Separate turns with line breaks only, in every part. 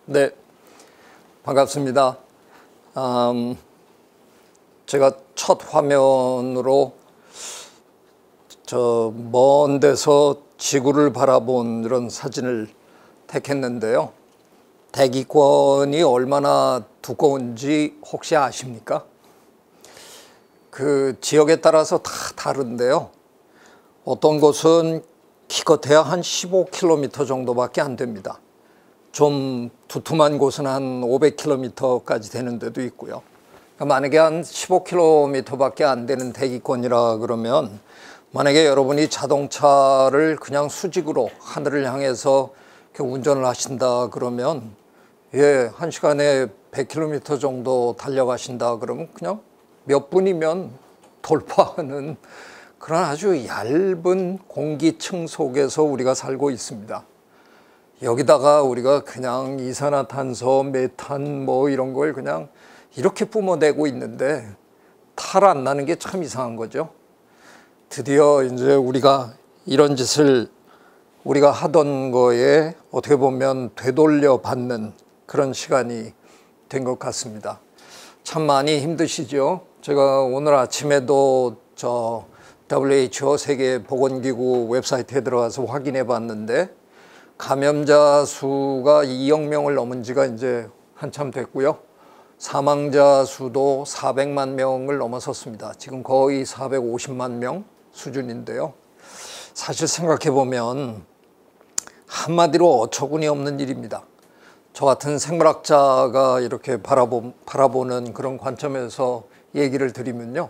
네, 반갑습니다. 제가 첫 화면으로 저 먼 데서 지구를 바라본 이런 사진을 택했는데요. 대기권이 얼마나 두꺼운지 혹시 아십니까? 그 지역에 따라서 다 다른데요. 어떤 곳은 기껏해야 한 15km 정도밖에 안 됩니다. 좀 두툼한 곳은 한 500km까지 되는 데도 있고요. 그러니까 만약에 한 15km밖에 안 되는 대기권이라 그러면 만약에 여러분이 자동차를 그냥 수직으로 하늘을 향해서 이렇게 운전을 하신다 그러면 한 시간에 100km 정도 달려가신다 그러면 그냥 몇 분이면 돌파하는 그런 아주 얇은 공기층 속에서 우리가 살고 있습니다. 여기다가 우리가 그냥 이산화탄소, 메탄 뭐 이런 걸 그냥 이렇게 뿜어내고 있는데 탈 안 나는 게 참 이상한 거죠. 드디어 이제 우리가 이런 짓을 우리가 하던 거에 어떻게 보면 되돌려 받는 그런 시간이 된 것 같습니다. 참 많이 힘드시죠? 제가 오늘 아침에도 저 WHO 세계보건기구 웨브사이트에 들어가서 확인해 봤는데 감염자 수가 2억 명을 넘은 지가 이제 한참 됐고요. 사망자 수도 400만 명을 넘어섰습니다. 지금 거의 450만 명 수준인데요. 사실 생각해 보면 한마디로 어처구니 없는 일입니다. 저 같은 생물학자가 이렇게 바라보는 그런 관점에서 얘기를 드리면요.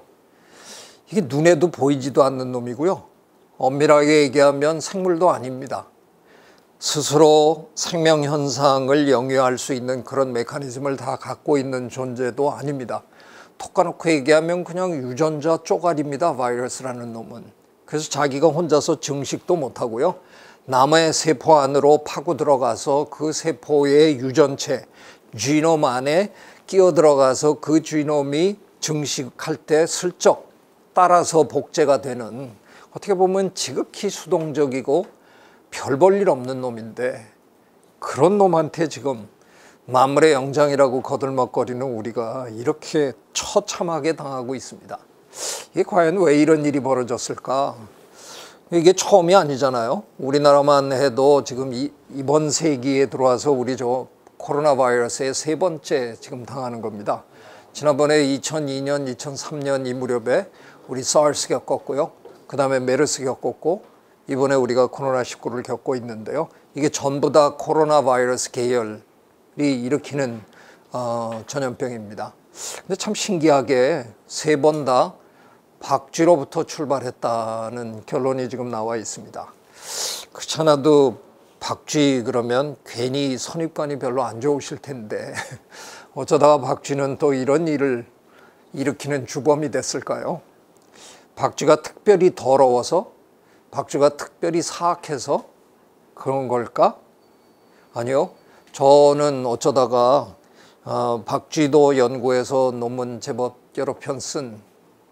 이게 눈에도 보이지도 않는 놈이고요. 엄밀하게 얘기하면 생물도 아닙니다. 스스로 생명 현상을 영위할 수 있는 그런 메커니즘을 다 갖고 있는 존재도 아닙니다. 톡 까놓고 얘기하면 그냥 유전자 쪼가리입니다. 바이러스라는 놈은. 그래서 자기가 혼자서 증식도 못하고요. 남의 세포 안으로 파고 들어가서 그 세포의 유전체, 지놈 안에 끼어 들어가서 그 지놈이 증식할 때 슬쩍 따라서 복제가 되는, 어떻게 보면 지극히 수동적이고 별 볼 일 없는 놈인데 그런 놈한테 지금 만물의 영장이라고 거들먹거리는 우리가 이렇게 처참하게 당하고 있습니다. 이게 과연 왜 이런 일이 벌어졌을까? 이게 처음이 아니잖아요. 우리나라만 해도 지금 이번 세기에 들어와서 우리 저 코로나 바이러스의 세 번째 지금 당하는 겁니다. 지난번에 2002년, 2003년 이 무렵에 우리 SARS 겪었고요. 그 다음에 메르스 겪었고 이번에 우리가 코로나19를 겪고 있는데요. 이게 전부 다 코로나 바이러스 계열이 일으키는 전염병입니다. 근데 참 신기하게 세 번 다 박쥐로부터 출발했다는 결론이 지금 나와 있습니다. 그렇지 않아도 박쥐 그러면 괜히 선입관이 별로 안 좋으실 텐데 어쩌다가 박쥐는 또 이런 일을 일으키는 주범이 됐을까요? 박쥐가 특별히 더러워서? 박쥐가 특별히 사악해서 그런 걸까? 아니요. 저는 어쩌다가 박쥐도 연구해서 논문 제법 여러 편 쓴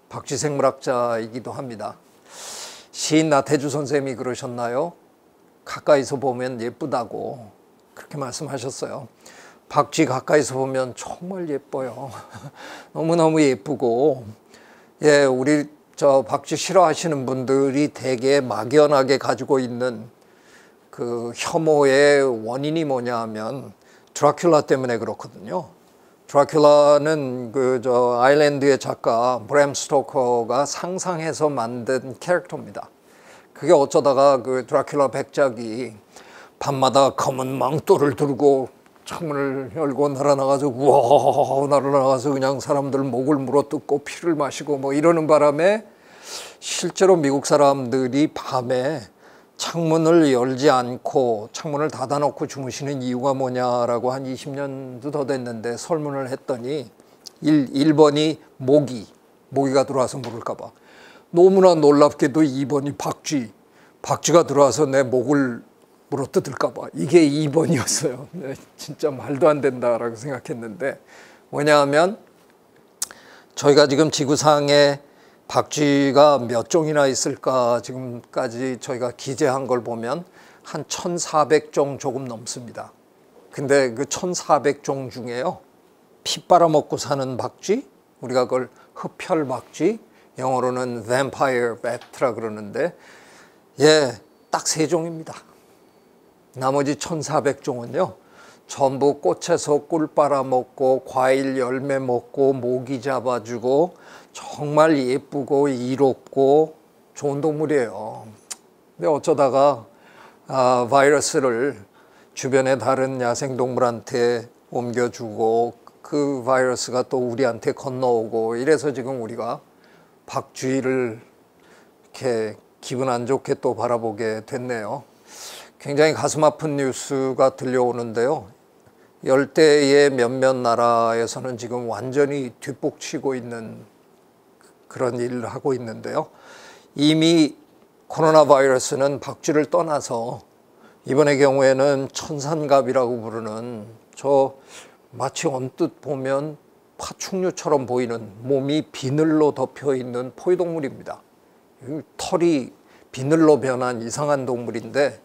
박쥐 생물학자이기도 합니다. 시인 나태주 선생님이 그러셨나요? 가까이서 보면 예쁘다고 그렇게 말씀하셨어요. 박쥐 가까이서 보면 정말 예뻐요. 너무너무 예쁘고, 우리 저 박쥐 싫어하시는 분들이 되게 막연하게 가지고 있는 그 혐오의 원인이 뭐냐 하면 드라큘라 때문에 그렇거든요. 드라큘라는 그 저 아일랜드의 작가 브램 스토커가 상상해서 만든 캐릭터입니다. 그게 어쩌다가 그 드라큘라 백작이 밤마다 검은 망토를 들고 창문을 열고 날아나가서 우와 날아나가서 그냥 사람들 목을 물어뜯고 피를 마시고 뭐 이러는 바람에 실제로 미국 사람들이 밤에 창문을 열지 않고 창문을 닫아놓고 주무시는 이유가 뭐냐라고 한 20년도 더 됐는데 설문을 했더니 1번이 모기가 들어와서 물을까 봐. 너무나 놀랍게도 2번이 박쥐가 들어와서 내 목을 물어뜯을까 봐. 이게 2번이었어요. 진짜 말도 안 된다라고 생각했는데, 뭐냐하면 저희가 지금 지구상에 박쥐가 몇 종이나 있을까 지금까지 저희가 기재한 걸 보면 한 1,400종 조금 넘습니다. 근데 그 1,400종 중에요, 피 빨아먹고 사는 박쥐, 우리가 그걸 흡혈 박쥐, 영어로는 vampire bat라 그러는데, 예, 딱 3종입니다. 나머지 1,400종은요 전부 꽃에서 꿀 빨아먹고 과일 열매 먹고 모기 잡아주고 정말 예쁘고 이롭고 좋은 동물이에요. 근데 어쩌다가 바이러스를 주변의 다른 야생동물한테 옮겨주고 그 바이러스가 또 우리한테 건너오고 이래서 지금 우리가 박쥐를 이렇게 기분 안 좋게 또 바라보게 됐네요. 굉장히 가슴 아픈 뉴스가 들려오는데요. 열대의 몇몇 나라에서는 지금 완전히 뒷북치고 있는 그런 일을 하고 있는데요. 이미 코로나 바이러스는 박쥐를 떠나서 이번의 경우에는 천산갑이라고 부르는 저 마치 언뜻 보면 파충류처럼 보이는 몸이 비늘로 덮여 있는 포유동물입니다. 털이 비늘로 변한 이상한 동물인데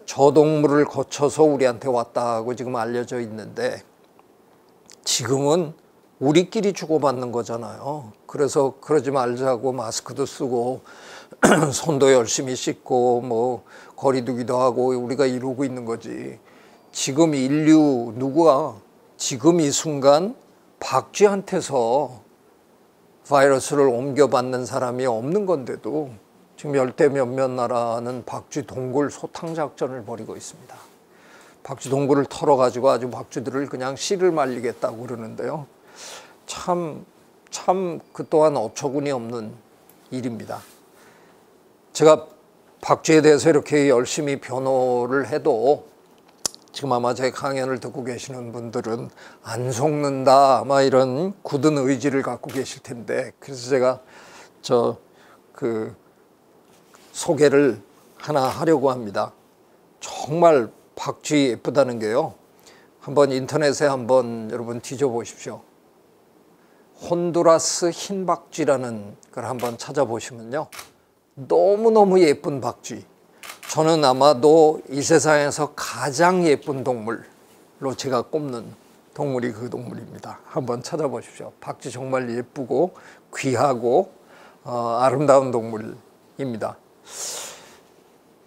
저 동물을 거쳐서 우리한테 왔다고 지금 알려져 있는데 지금은 우리끼리 주고받는 거잖아요. 그래서 그러지 말자고 마스크도 쓰고 손도 열심히 씻고 뭐 거리 두기도 하고 우리가 이러고 있는 거지. 지금 인류 누구가 지금 이 순간 박쥐한테서 바이러스를 옮겨받는 사람이 없는 건데도 지금 열대 몇몇 나라는 박쥐 동굴 소탕 작전을 벌이고 있습니다. 박쥐 동굴을 털어가지고 아주 박쥐들을 그냥 씨를 말리겠다고 그러는데요. 참 그 또한 어처구니 없는 일입니다. 제가 박쥐에 대해서 이렇게 열심히 변호를 해도 지금 아마 제 강연을 듣고 계시는 분들은 안 속는다 아마 이런 굳은 의지를 갖고 계실 텐데 그래서 제가 소개를 하나 하려고 합니다. 정말 박쥐 예쁘다는 게요. 한번 인터넷에 한번 여러분 뒤져보십시오. 혼두라스 흰박쥐라는 걸 한번 찾아보시면요. 너무너무 예쁜 박쥐. 저는 아마도 이 세상에서 가장 예쁜 동물로 제가 꼽는 동물이 그 동물입니다. 한번 찾아보십시오. 박쥐 정말 예쁘고 귀하고 아름다운 동물입니다.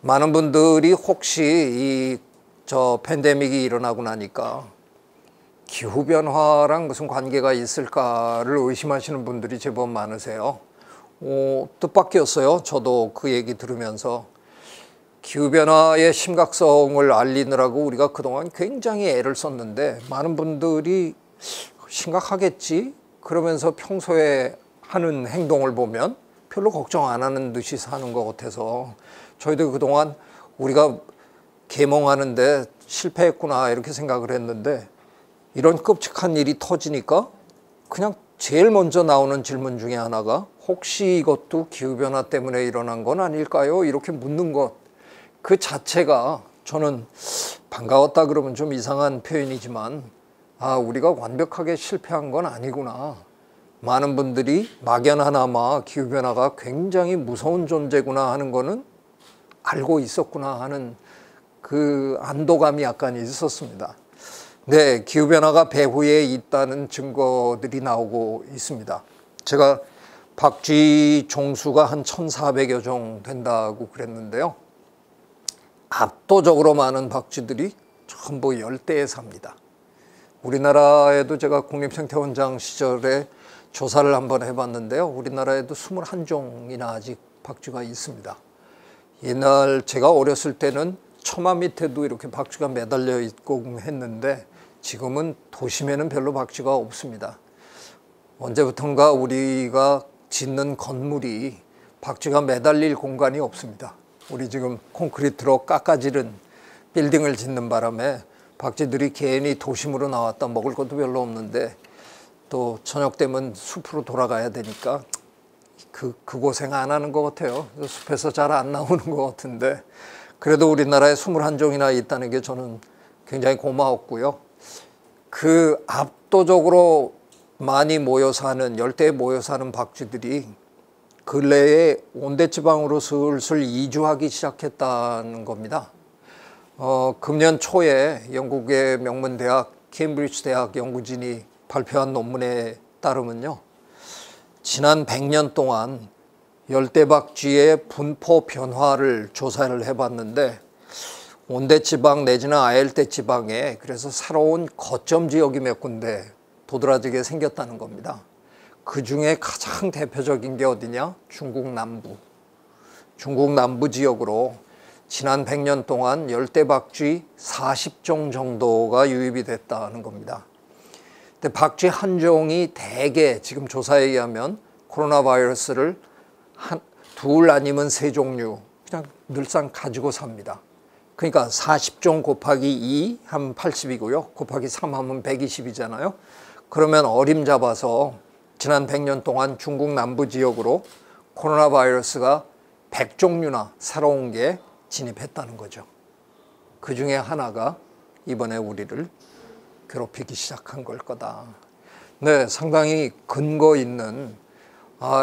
많은 분들이 혹시 팬데믹이 일어나고 나니까 기후변화랑 무슨 관계가 있을까를 의심하시는 분들이 제법 많으세요. 뜻밖이었어요. 저도 그 얘기 들으면서 기후변화의 심각성을 알리느라고 우리가 그동안 굉장히 애를 썼는데 많은 분들이 심각하겠지? 그러면서 평소에 하는 행동을 보면 별로 걱정 안 하는 듯이 사는 것 같아서 저희도 그동안 우리가 계몽하는데 실패했구나 이렇게 생각을 했는데 이런 끔찍한 일이 터지니까 그냥 제일 먼저 나오는 질문 중에 하나가 혹시 이것도 기후변화 때문에 일어난 건 아닐까요? 이렇게 묻는 것 그 자체가 저는 반가웠다 그러면 좀 이상한 표현이지만 우리가 완벽하게 실패한 건 아니구나. 많은 분들이 막연하나마 기후변화가 굉장히 무서운 존재구나 하는 거는 알고 있었구나 하는 그 안도감이 약간 있었습니다. 네, 기후변화가 배후에 있다는 증거들이 나오고 있습니다. 제가 박쥐 종수가 한 1,400여 종 된다고 그랬는데요. 압도적으로 많은 박쥐들이 전부 열대에 삽니다. 우리나라에도 제가 국립생태원장 시절에 조사를 한번 해봤는데요. 우리나라에도 21종이나 아직 박쥐가 있습니다. 옛날 제가 어렸을 때는 처마 밑에도 이렇게 박쥐가 매달려 있고 했는데 지금은 도심에는 별로 박쥐가 없습니다. 언제부턴가 우리가 짓는 건물이 박쥐가 매달릴 공간이 없습니다. 우리 지금 콘크리트로 깎아지른 빌딩을 짓는 바람에 박쥐들이 괜히 도심으로 나왔다 먹을 것도 별로 없는데 또 저녁 되면 숲으로 돌아가야 되니까 그 고생 안 하는 것 같아요. 숲에서 잘 안 나오는 것 같은데 그래도 우리나라에 21종이나 있다는 게 저는 굉장히 고마웠고요. 그 압도적으로 많이 모여 사는 열대에 모여 사는 박쥐들이 근래에 온대지방으로 슬슬 이주하기 시작했다는 겁니다. 금년 초에 영국의 명문대학 케임브리지 대학 연구진이 발표한 논문에 따르면요, 지난 100년 동안 열대박쥐의 분포 변화를 조사를 해봤는데 온대지방 내지는 아열대지방에 그래서 새로운 거점 지역이 몇 군데 도드라지게 생겼다는 겁니다. 그 중에 가장 대표적인 게 어디냐? 중국 남부. 중국 남부 지역으로 지난 100년 동안 열대박쥐 40종 정도가 유입이 됐다는 겁니다. 근데 박쥐 한 종이 대개 지금 조사에 의하면 코로나 바이러스를 둘 아니면 세 종류 그냥 늘상 가지고 삽니다. 그러니까 40종 곱하기 2 하면 80이고요. 곱하기 3 하면 120이잖아요. 그러면 어림잡아서 지난 100년 동안 중국 남부 지역으로 코로나 바이러스가 100종류나 새로운 게 진입했다는 거죠. 그 중에 하나가 이번에 우리를 괴롭히기 시작한 걸 거다. 네, 상당히 근거 있는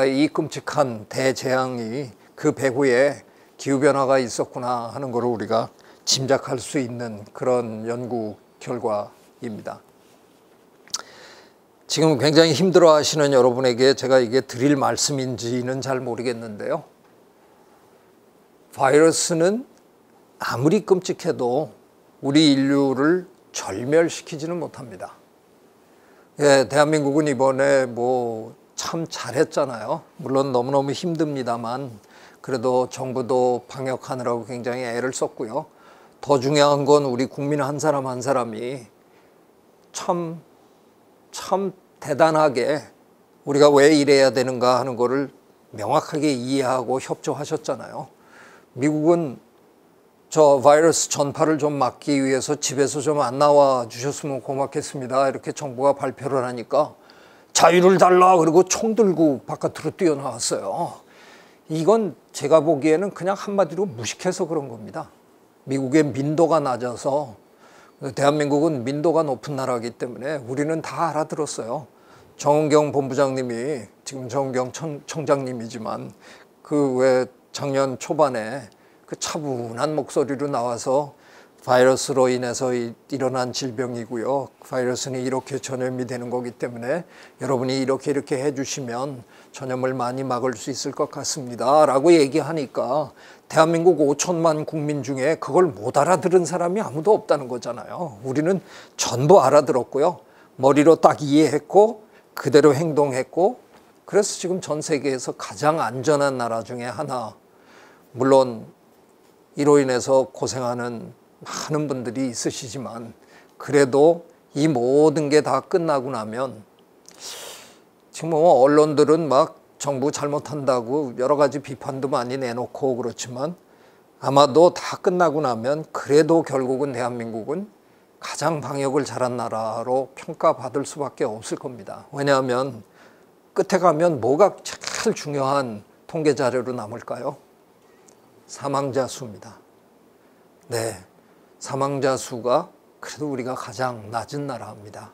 이 끔찍한 대재앙이 그 배후에 기후변화가 있었구나 하는 걸 우리가 짐작할 수 있는 그런 연구 결과입니다. 지금 굉장히 힘들어 하시는 여러분에게 제가 이게 드릴 말씀인지는 잘 모르겠는데요. 바이러스는 아무리 끔찍해도 우리 인류를 절멸시키지는 못합니다. 예, 대한민국은 이번에 참 잘했잖아요. 물론 너무너무 힘듭니다만 그래도 정부도 방역하느라고 굉장히 애를 썼고요. 더 중요한 건 우리 국민 한 사람 한 사람이 참 대단하게 우리가 왜 이래야 되는가 하는 거를 명확하게 이해하고 협조하셨잖아요. 미국은 저 바이러스 전파를 좀 막기 위해서 집에서 좀 안 나와 주셨으면 고맙겠습니다. 이렇게 정부가 발표를 하니까 자유를 달라 그리고 총 들고 바깥으로 뛰어나왔어요. 이건 제가 보기에는 그냥 한마디로 무식해서 그런 겁니다. 미국의 민도가 낮아서, 대한민국은 민도가 높은 나라이기 때문에 우리는 다 알아들었어요. 정은경 본부장님이 지금 정은경 청장님이지만 그 왜 작년 초반에 그 차분한 목소리로 나와서 바이러스로 인해서 일어난 질병이고요. 바이러스는 이렇게 전염이 되는 거기 때문에 여러분이 이렇게 해주시면 전염을 많이 막을 수 있을 것 같습니다. 라고 얘기하니까 대한민국 5천만 국민 중에 그걸 못 알아들은 사람이 아무도 없다는 거잖아요. 우리는 전부 알아들었고요. 머리로 딱 이해했고 그대로 행동했고 그래서 지금 전 세계에서 가장 안전한 나라 중에 하나. 물론 이로 인해서 고생하는 많은 분들이 있으시지만 그래도 이 모든 게 다 끝나고 나면 지금 언론들은 막 정부 잘못한다고 여러 가지 비판도 많이 내놓고 그렇지만 아마도 다 끝나고 나면 그래도 결국은 대한민국은 가장 방역을 잘한 나라로 평가받을 수밖에 없을 겁니다. 왜냐하면 끝에 가면 뭐가 제일 중요한 통계 자료로 남을까요? 사망자 수입니다. 네, 사망자 수가 그래도 우리가 가장 낮은 나라입니다.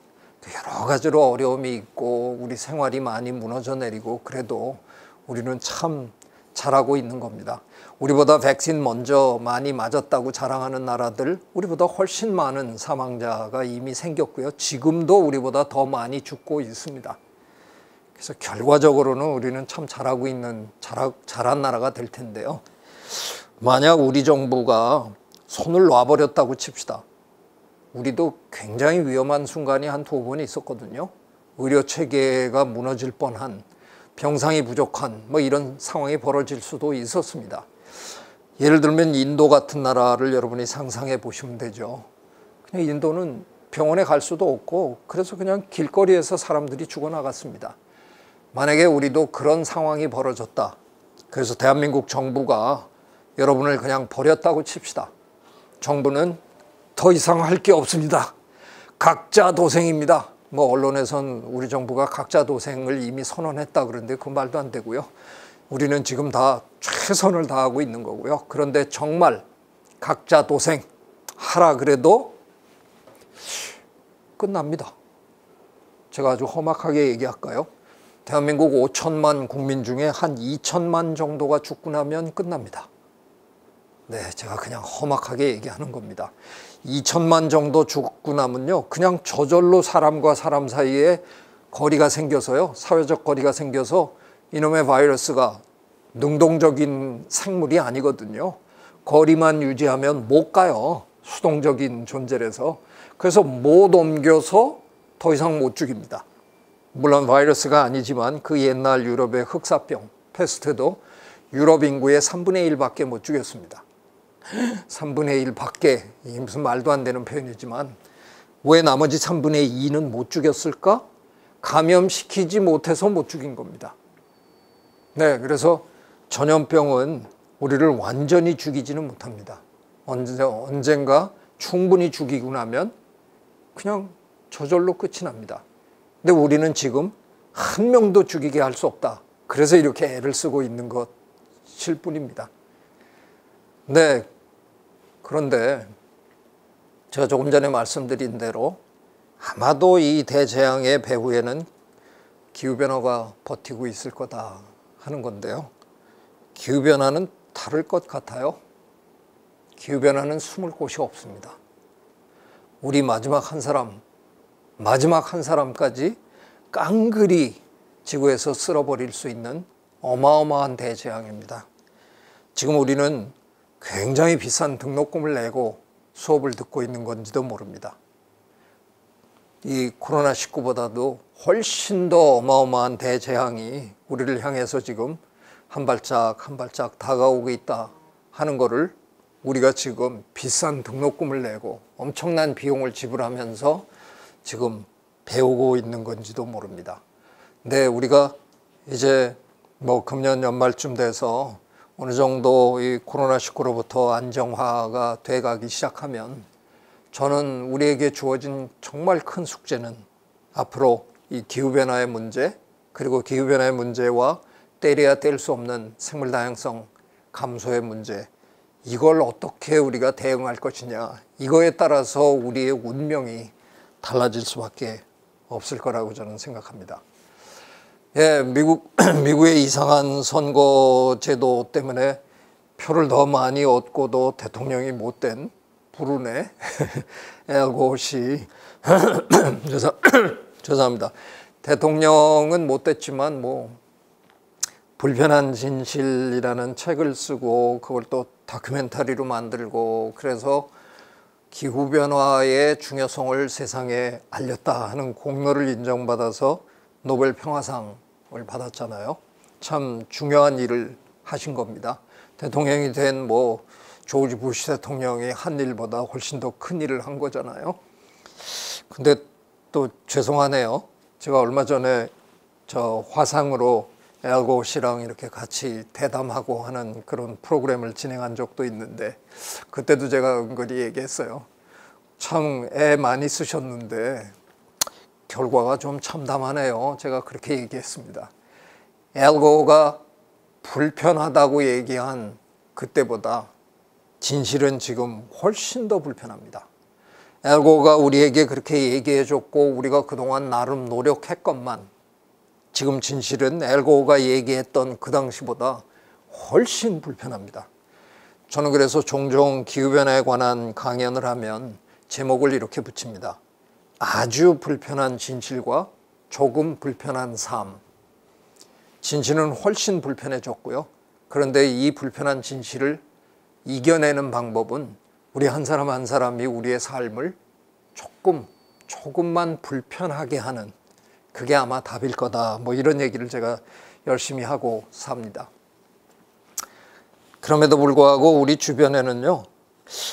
여러 가지로 어려움이 있고 우리 생활이 많이 무너져 내리고 그래도 우리는 참 잘하고 있는 겁니다. 우리보다 백신 먼저 많이 맞았다고 자랑하는 나라들 우리보다 훨씬 많은 사망자가 이미 생겼고요. 지금도 우리보다 더 많이 죽고 있습니다. 그래서 결과적으로는 우리는 참 잘하고 있는 잘한 나라가 될 텐데요. 만약 우리 정부가 손을 놔버렸다고 칩시다. 우리도 굉장히 위험한 순간이 한 2번 있었거든요. 의료 체계가 무너질 뻔한, 병상이 부족한 이런 상황이 벌어질 수도 있었습니다. 예를 들면 인도 같은 나라를 여러분이 상상해 보시면 되죠. 그냥 인도는 병원에 갈 수도 없고 그래서 그냥 길거리에서 사람들이 죽어나갔습니다. 만약에 우리도 그런 상황이 벌어졌다. 그래서 대한민국 정부가 여러분을 그냥 버렸다고 칩시다. 정부는 더 이상 할 게 없습니다. 각자 도생입니다. 언론에선 우리 정부가 각자 도생을 이미 선언했다 그러는데 그 말도 안 되고요. 우리는 지금 다 최선을 다하고 있는 거고요. 그런데 정말 각자 도생 하라 그래도 끝납니다. 제가 아주 험악하게 얘기할까요? 대한민국 5천만 국민 중에 한 2천만 정도가 죽고 나면 끝납니다. 네, 제가 그냥 험악하게 얘기하는 겁니다. 2천만 정도 죽고 나면요, 그냥 저절로 사람과 사람 사이에 거리가 생겨서요, 사회적 거리가 생겨서 이놈의 바이러스가 능동적인 생물이 아니거든요. 거리만 유지하면 못 가요. 수동적인 존재라서. 그래서 못 옮겨서 더 이상 못 죽입니다. 물론 바이러스가 아니지만 그 옛날 유럽의 흑사병, 패스트도 유럽 인구의 3분의 1밖에 못 죽였습니다. 3분의 1밖에, 이게 무슨 말도 안 되는 표현이지만 왜 나머지 3분의 2는 못 죽였을까? 감염시키지 못해서 못 죽인 겁니다. 네, 그래서 전염병은 우리를 완전히 죽이지는 못합니다. 언젠가 충분히 죽이고 나면 그냥 저절로 끝이 납니다. 근데 우리는 지금 한 명도 죽이게 할 수 없다. 그래서 이렇게 애를 쓰고 있는 것일 뿐입니다. 네, 그런데 제가 조금 전에 말씀드린 대로 아마도 이 대재앙의 배후에는 기후변화가 버티고 있을 거다 하는 건데요. 기후변화는 다를 것 같아요. 기후변화는 숨을 곳이 없습니다. 우리 마지막 한 사람까지 깡그리 지구에서 쓸어버릴 수 있는 어마어마한 대재앙입니다. 지금 우리는 굉장히 비싼 등록금을 내고 수업을 듣고 있는 건지도 모릅니다. 이 코로나19보다도 훨씬 더 어마어마한 대재앙이 우리를 향해서 지금 한 발짝 한 발짝 다가오고 있다 하는 거를 우리가 지금 비싼 등록금을 내고 엄청난 비용을 지불하면서 지금 배우고 있는 건지도 모릅니다. 근데 우리가 이제 뭐 금년 연말쯤 돼서 어느 정도 이 코로나19로부터 안정화가 돼가기 시작하면 저는 우리에게 주어진 정말 큰 숙제는 앞으로 이 기후변화의 문제, 그리고 기후변화의 문제와 때려야 뗄 수 없는 생물다양성 감소의 문제, 이걸 어떻게 우리가 대응할 것이냐, 이거에 따라서 우리의 운명이 달라질 수밖에 없을 거라고 저는 생각합니다. 예, 미국의 이상한 선거 제도 때문에 표를 더 많이 얻고도 대통령이 못된 불운의 엘고시 죄송합니다. 대통령은 못됐지만 뭐 불편한 진실이라는 책을 쓰고 그걸 또 다큐멘터리로 만들고 그래서 기후변화의 중요성을 세상에 알렸다 하는 공로를 인정받아서 노벨 평화상을 받았잖아요. 참 중요한 일을 하신 겁니다. 대통령이 된 뭐 조지 부시 대통령이 한 일보다 훨씬 더 큰 일을 한 거잖아요. 근데 또 죄송하네요. 제가 얼마 전에 저 화상으로 엘고 씨랑 이렇게 같이 대담하고 하는 그런 프로그램을 진행한 적도 있는데 그때도 제가 은근히 얘기했어요. 참 애 많이 쓰셨는데 결과가 좀 참담하네요. 제가 그렇게 얘기했습니다. 엘고가 불편하다고 얘기한 그때보다 진실은 지금 훨씬 더 불편합니다. 엘고가 우리에게 그렇게 얘기해줬고 우리가 그동안 나름 노력했건만 지금 진실은 엘고가 얘기했던 그 당시보다 훨씬 불편합니다. 저는 그래서 종종 기후변화에 관한 강연을 하면 제목을 이렇게 붙입니다. 아주 불편한 진실과 조금 불편한 삶. 진실은 훨씬 불편해졌고요. 그런데 이 불편한 진실을 이겨내는 방법은 우리 한 사람 한 사람이 우리의 삶을 조금만 불편하게 하는 그게 아마 답일 거다. 뭐 이런 얘기를 제가 열심히 하고 삽니다. 그럼에도 불구하고 우리 주변에는요,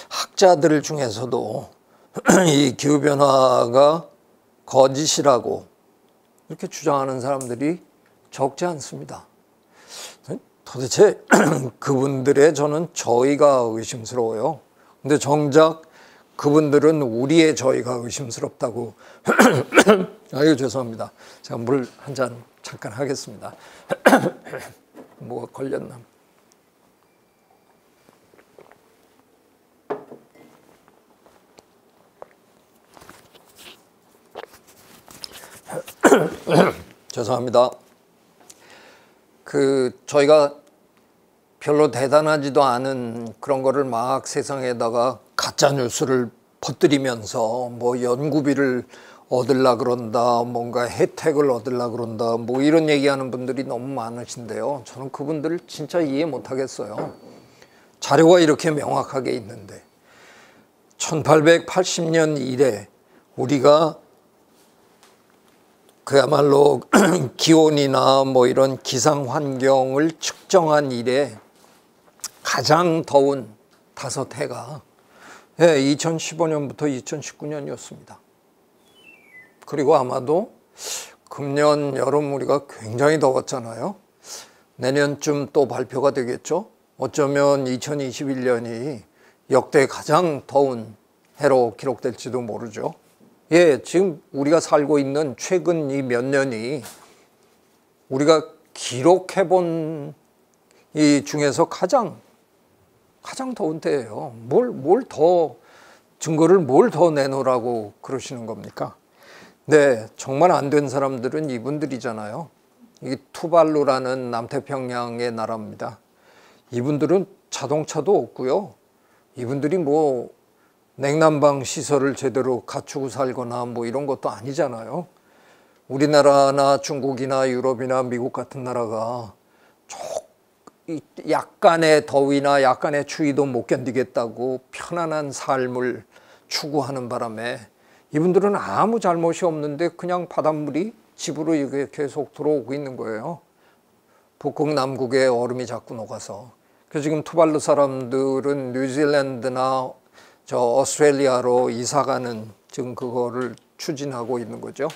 학자들 중에서도 이 기후변화가 거짓이라고 이렇게 주장하는 사람들이 적지 않습니다. 도대체 그분들의 저는 저희가 의심스러워요. 근데 정작 그분들은 우리의 저희가 의심스럽다고. 아유, 죄송합니다. 제가 물 한 잔 잠깐 하겠습니다. 뭐가 걸렸나? 죄송합니다. 저희가 별로 대단하지도 않은 그런 거를 막 세상에다가 가짜 뉴스를 퍼뜨리면서 뭐 연구비를 얻으려 그런다, 뭔가 혜택을 얻으려 그런다, 뭐 이런 얘기하는 분들이 너무 많으신데요. 저는 그분들을 진짜 이해 못 하겠어요. 자료가 이렇게 명확하게 있는데 1880년 이래 우리가 그야말로 기온이나 뭐 이런 기상 환경을 측정한 이래 가장 더운 5해가 2015년부터 2019년이었습니다. 그리고 아마도 금년 여름 우리가 굉장히 더웠잖아요. 내년쯤 또 발표가 되겠죠. 어쩌면 2021년이 역대 가장 더운 해로 기록될지도 모르죠. 지금 우리가 살고 있는 최근 이 몇 년이 우리가 기록해본 이 중에서 가장 더운 때예요. 증거를 뭘 더 내놓으라고 그러시는 겁니까? 네, 정말 안 된 사람들은 이분들이잖아요. 이 투발루라는 남태평양의 나라입니다. 이분들은 자동차도 없고요. 이분들이 뭐 냉난방 시설을 제대로 갖추고 살거나 뭐 이런 것도 아니잖아요. 우리나라나 중국이나 유럽이나 미국 같은 나라가 약간의 더위나 약간의 추위도 못 견디겠다고 편안한 삶을 추구하는 바람에 이분들은 아무 잘못이 없는데 그냥 바닷물이 집으로 이게 계속 들어오고 있는 거예요. 북극 남극에 얼음이 자꾸 녹아서. 그래서 지금 투발루 사람들은 뉴질랜드나 오스트레일리아로 이사가는 지금 그거를 추진하고 있는 거죠.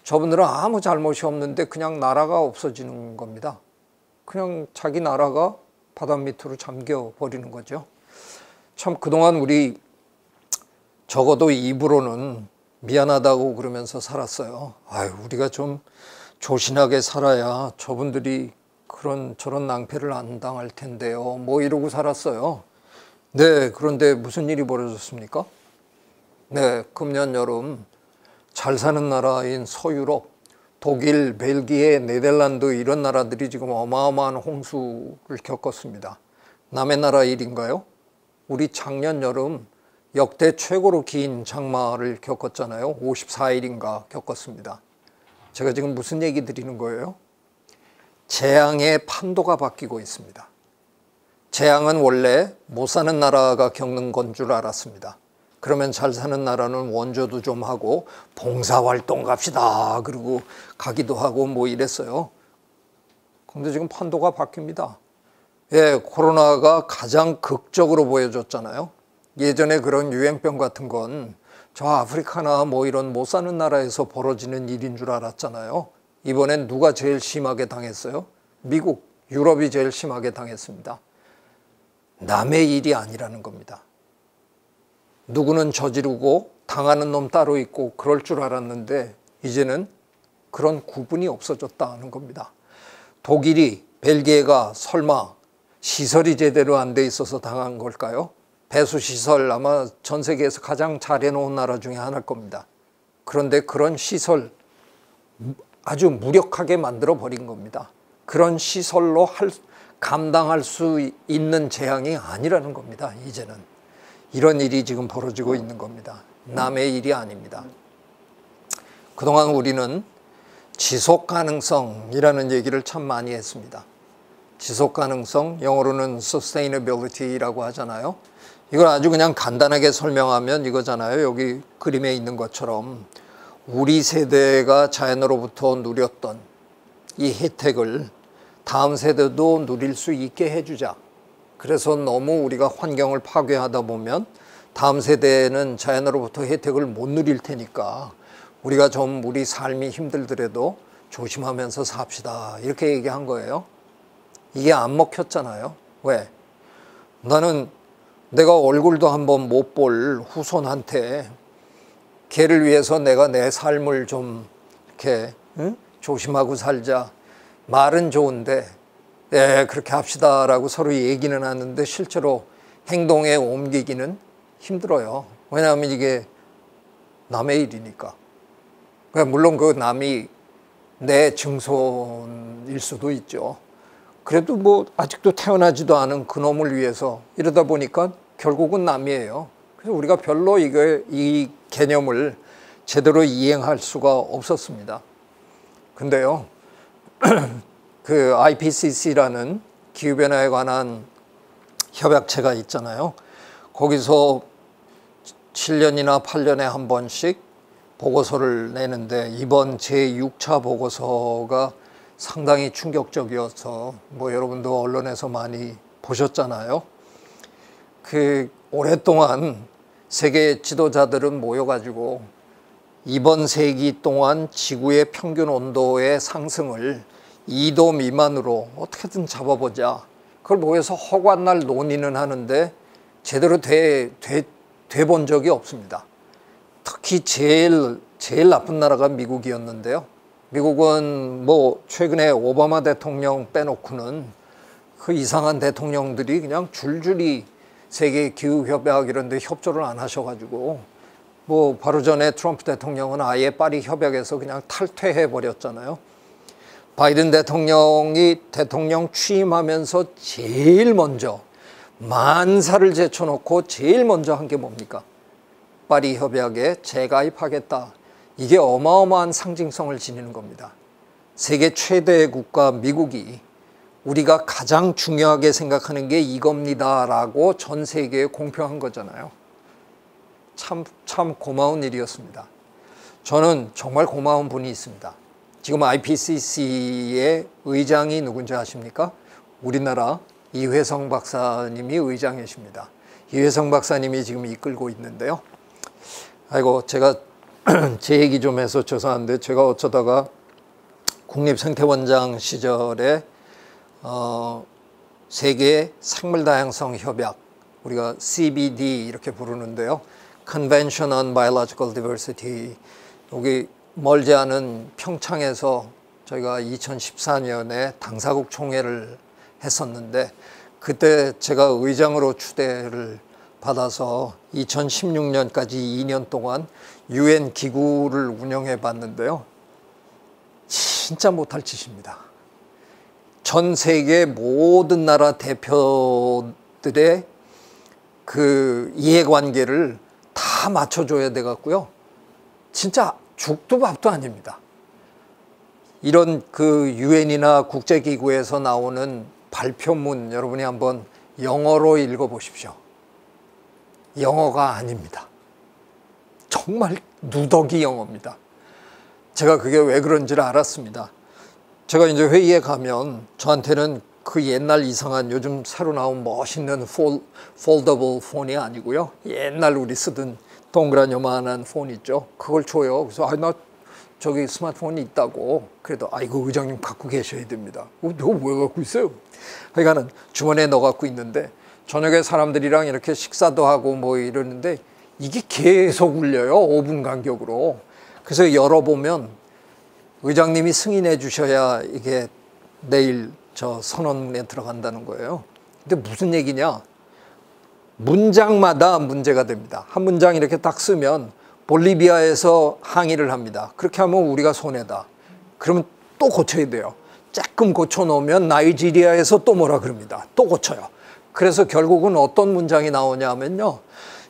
저분들은 아무 잘못이 없는데 그냥 나라가 없어지는 겁니다. 그냥 자기 나라가 바다 밑으로 잠겨 버리는 거죠. 참 그동안 우리 적어도 입으로는 미안하다고 그러면서 살았어요. 우리가 좀 조신하게 살아야 저분들이 저런 낭패를 안 당할 텐데요. 뭐 이러고 살았어요. 네, 그런데 무슨 일이 벌어졌습니까? 네, 금년 여름 잘 사는 나라인 서유럽, 독일, 벨기에, 네덜란드 이런 나라들이 지금 어마어마한 홍수를 겪었습니다. 남의 나라 일인가요? 우리 작년 여름 역대 최고로 긴 장마를 겪었잖아요. 54일인가 겪었습니다. 제가 지금 무슨 얘기 드리는 거예요? 재앙의 판도가 바뀌고 있습니다. 재앙은 원래 못 사는 나라가 겪는 건 줄 알았습니다. 그러면 잘 사는 나라는 원조도 좀 하고 봉사활동 갑시다. 그리고 가기도 하고 뭐 이랬어요. 근데 지금 판도가 바뀝니다. 코로나가 가장 극적으로 보여줬잖아요. 예전에 그런 유행병 같은 건 저 아프리카나 뭐 이런 못 사는 나라에서 벌어지는 일인 줄 알았잖아요. 이번엔 누가 제일 심하게 당했어요? 미국, 유럽이 제일 심하게 당했습니다. 남의 일이 아니라는 겁니다. 누구는 저지르고 당하는 놈 따로 있고 그럴 줄 알았는데 이제는 그런 구분이 없어졌다는 겁니다. 독일이, 벨기에가 설마 시설이 제대로 안 돼 있어서 당한 걸까요? 배수시설 아마 전 세계에서 가장 잘 해놓은 나라 중에 하나일 겁니다. 그런데 그런 시설 아주 무력하게 만들어 버린 겁니다. 그런 시설로 감당할 수 있는 재앙이 아니라는 겁니다. 이제는 이런 일이 지금 벌어지고 있는 겁니다. 남의 일이 아닙니다. 그동안 우리는 지속 가능성이라는 얘기를 참 많이 했습니다. 지속 가능성, 영어로는 sustainability라고 하잖아요. 이걸 아주 그냥 간단하게 설명하면 이거잖아요. 여기 그림에 있는 것처럼 우리 세대가 자연으로부터 누렸던 이 혜택을 다음 세대도 누릴 수 있게 해주자. 그래서 너무 우리가 환경을 파괴하다 보면 다음 세대는 자연으로부터 혜택을 못 누릴 테니까 우리가 좀 우리 삶이 힘들더라도 조심하면서 삽시다. 이렇게 얘기한 거예요. 이게 안 먹혔잖아요. 왜? 나는 내가 얼굴도 한번 못 볼 후손한테 걔를 위해서 내가 내 삶을 좀 이렇게 조심하고 살자. 말은 좋은데 그렇게 합시다라고 서로 얘기는 하는데 실제로 행동에 옮기기는 힘들어요. 왜냐하면 이게 남의 일이니까. 물론 그 남이 내 증손일 수도 있죠. 그래도 뭐 아직도 태어나지도 않은 그놈을 위해서 이러다 보니까 결국은 남이에요. 그래서 우리가 별로 이 개념을 제대로 이행할 수가 없었습니다. 근데요, 그 IPCC라는 기후변화에 관한 협약체가 있잖아요. 거기서 7년이나 8년에 한 번씩 보고서를 내는데 이번 제6차 보고서가 상당히 충격적이어서 뭐 여러분도 언론에서 많이 보셨잖아요. 그 오랫동안 세계 지도자들은 모여가지고 이번 세기 동안 지구의 평균 온도의 상승을 2도 미만으로 어떻게든 잡아보자. 그걸 모여서 허구한 날 논의는 하는데 제대로 돼본 적이 없습니다. 특히 제일 나쁜 나라가 미국이었는데요. 미국은 뭐 최근에 오바마 대통령 빼놓고는 그 이상한 대통령들이 그냥 줄줄이 세계 기후협약 이런 데 협조를 안 하셔가지고 뭐 바로 전에 트럼프 대통령은 아예 파리 협약에서 그냥 탈퇴해 버렸잖아요. 바이든 대통령이 대통령 취임하면서 제일 먼저 만사를 제쳐놓고 제일 먼저 한 게 뭡니까? 파리 협약에 재가입하겠다. 이게 어마어마한 상징성을 지니는 겁니다. 세계 최대의 국가 미국이 우리가 가장 중요하게 생각하는 게 이겁니다라고 전 세계에 공표한 거잖아요. 참 고마운 일이었습니다. 저는 정말 고마운 분이 있습니다. 지금 IPCC의 의장이 누군지 아십니까? 우리나라 이회성 박사님이 의장이십니다. 이회성 박사님이 지금 이끌고 있는데요. 아이고, 제가 제 얘기 좀 해서 죄송한데 제가 어쩌다가 국립생태원장 시절에 세계 생물다양성 협약, 우리가 CBD 이렇게 부르는데요. Convention on Biological Diversity, 여기 멀지 않은 평창에서 저희가 2014년에 당사국 총회를 했었는데 그때 제가 의장으로 추대를 받아서 2016년까지 2년 동안 UN 기구를 운영해 봤는데요. 진짜 못할 짓입니다. 전 세계 모든 나라 대표들의 그 이해관계를 다 맞춰줘야 돼 갖고요. 진짜 죽도 밥도 아닙니다. 이런 그 UN이나 국제기구에서 나오는 발표문 여러분이 한번 영어로 읽어보십시오. 영어가 아닙니다. 정말 누더기 영어입니다. 제가 그게 왜 그런지를 알았습니다. 제가 이제 회의에 가면 저한테는 그 옛날 이상한 요즘 새로 나온 멋있는 폴더블 폰이 아니고요. 옛날 우리 쓰던 동그란 요만한 폰 있죠. 그걸 줘요. 그래서 나 저기 스마트폰이 있다고. 그래도 이거 의장님 갖고 계셔야 됩니다. 내가 왜 갖고 있어요? 그러니까는 주머니에 넣어 갖고 있는데 저녁에 사람들이랑 이렇게 식사도 하고 뭐 이러는데 이게 계속 울려요. 5분 간격으로. 그래서 열어보면 의장님이 승인해 주셔야 이게 내일 저 선언문에 들어간다는 거예요. 근데 무슨 얘기냐? 문장마다 문제가 됩니다. 한 문장 이렇게 딱 쓰면 볼리비아에서 항의를 합니다. 그렇게 하면 우리가 손해다. 그러면 또 고쳐야 돼요. 조금 고쳐놓으면 나이지리아에서 또 뭐라 그럽니다. 또 고쳐요. 그래서 결국은 어떤 문장이 나오냐면요.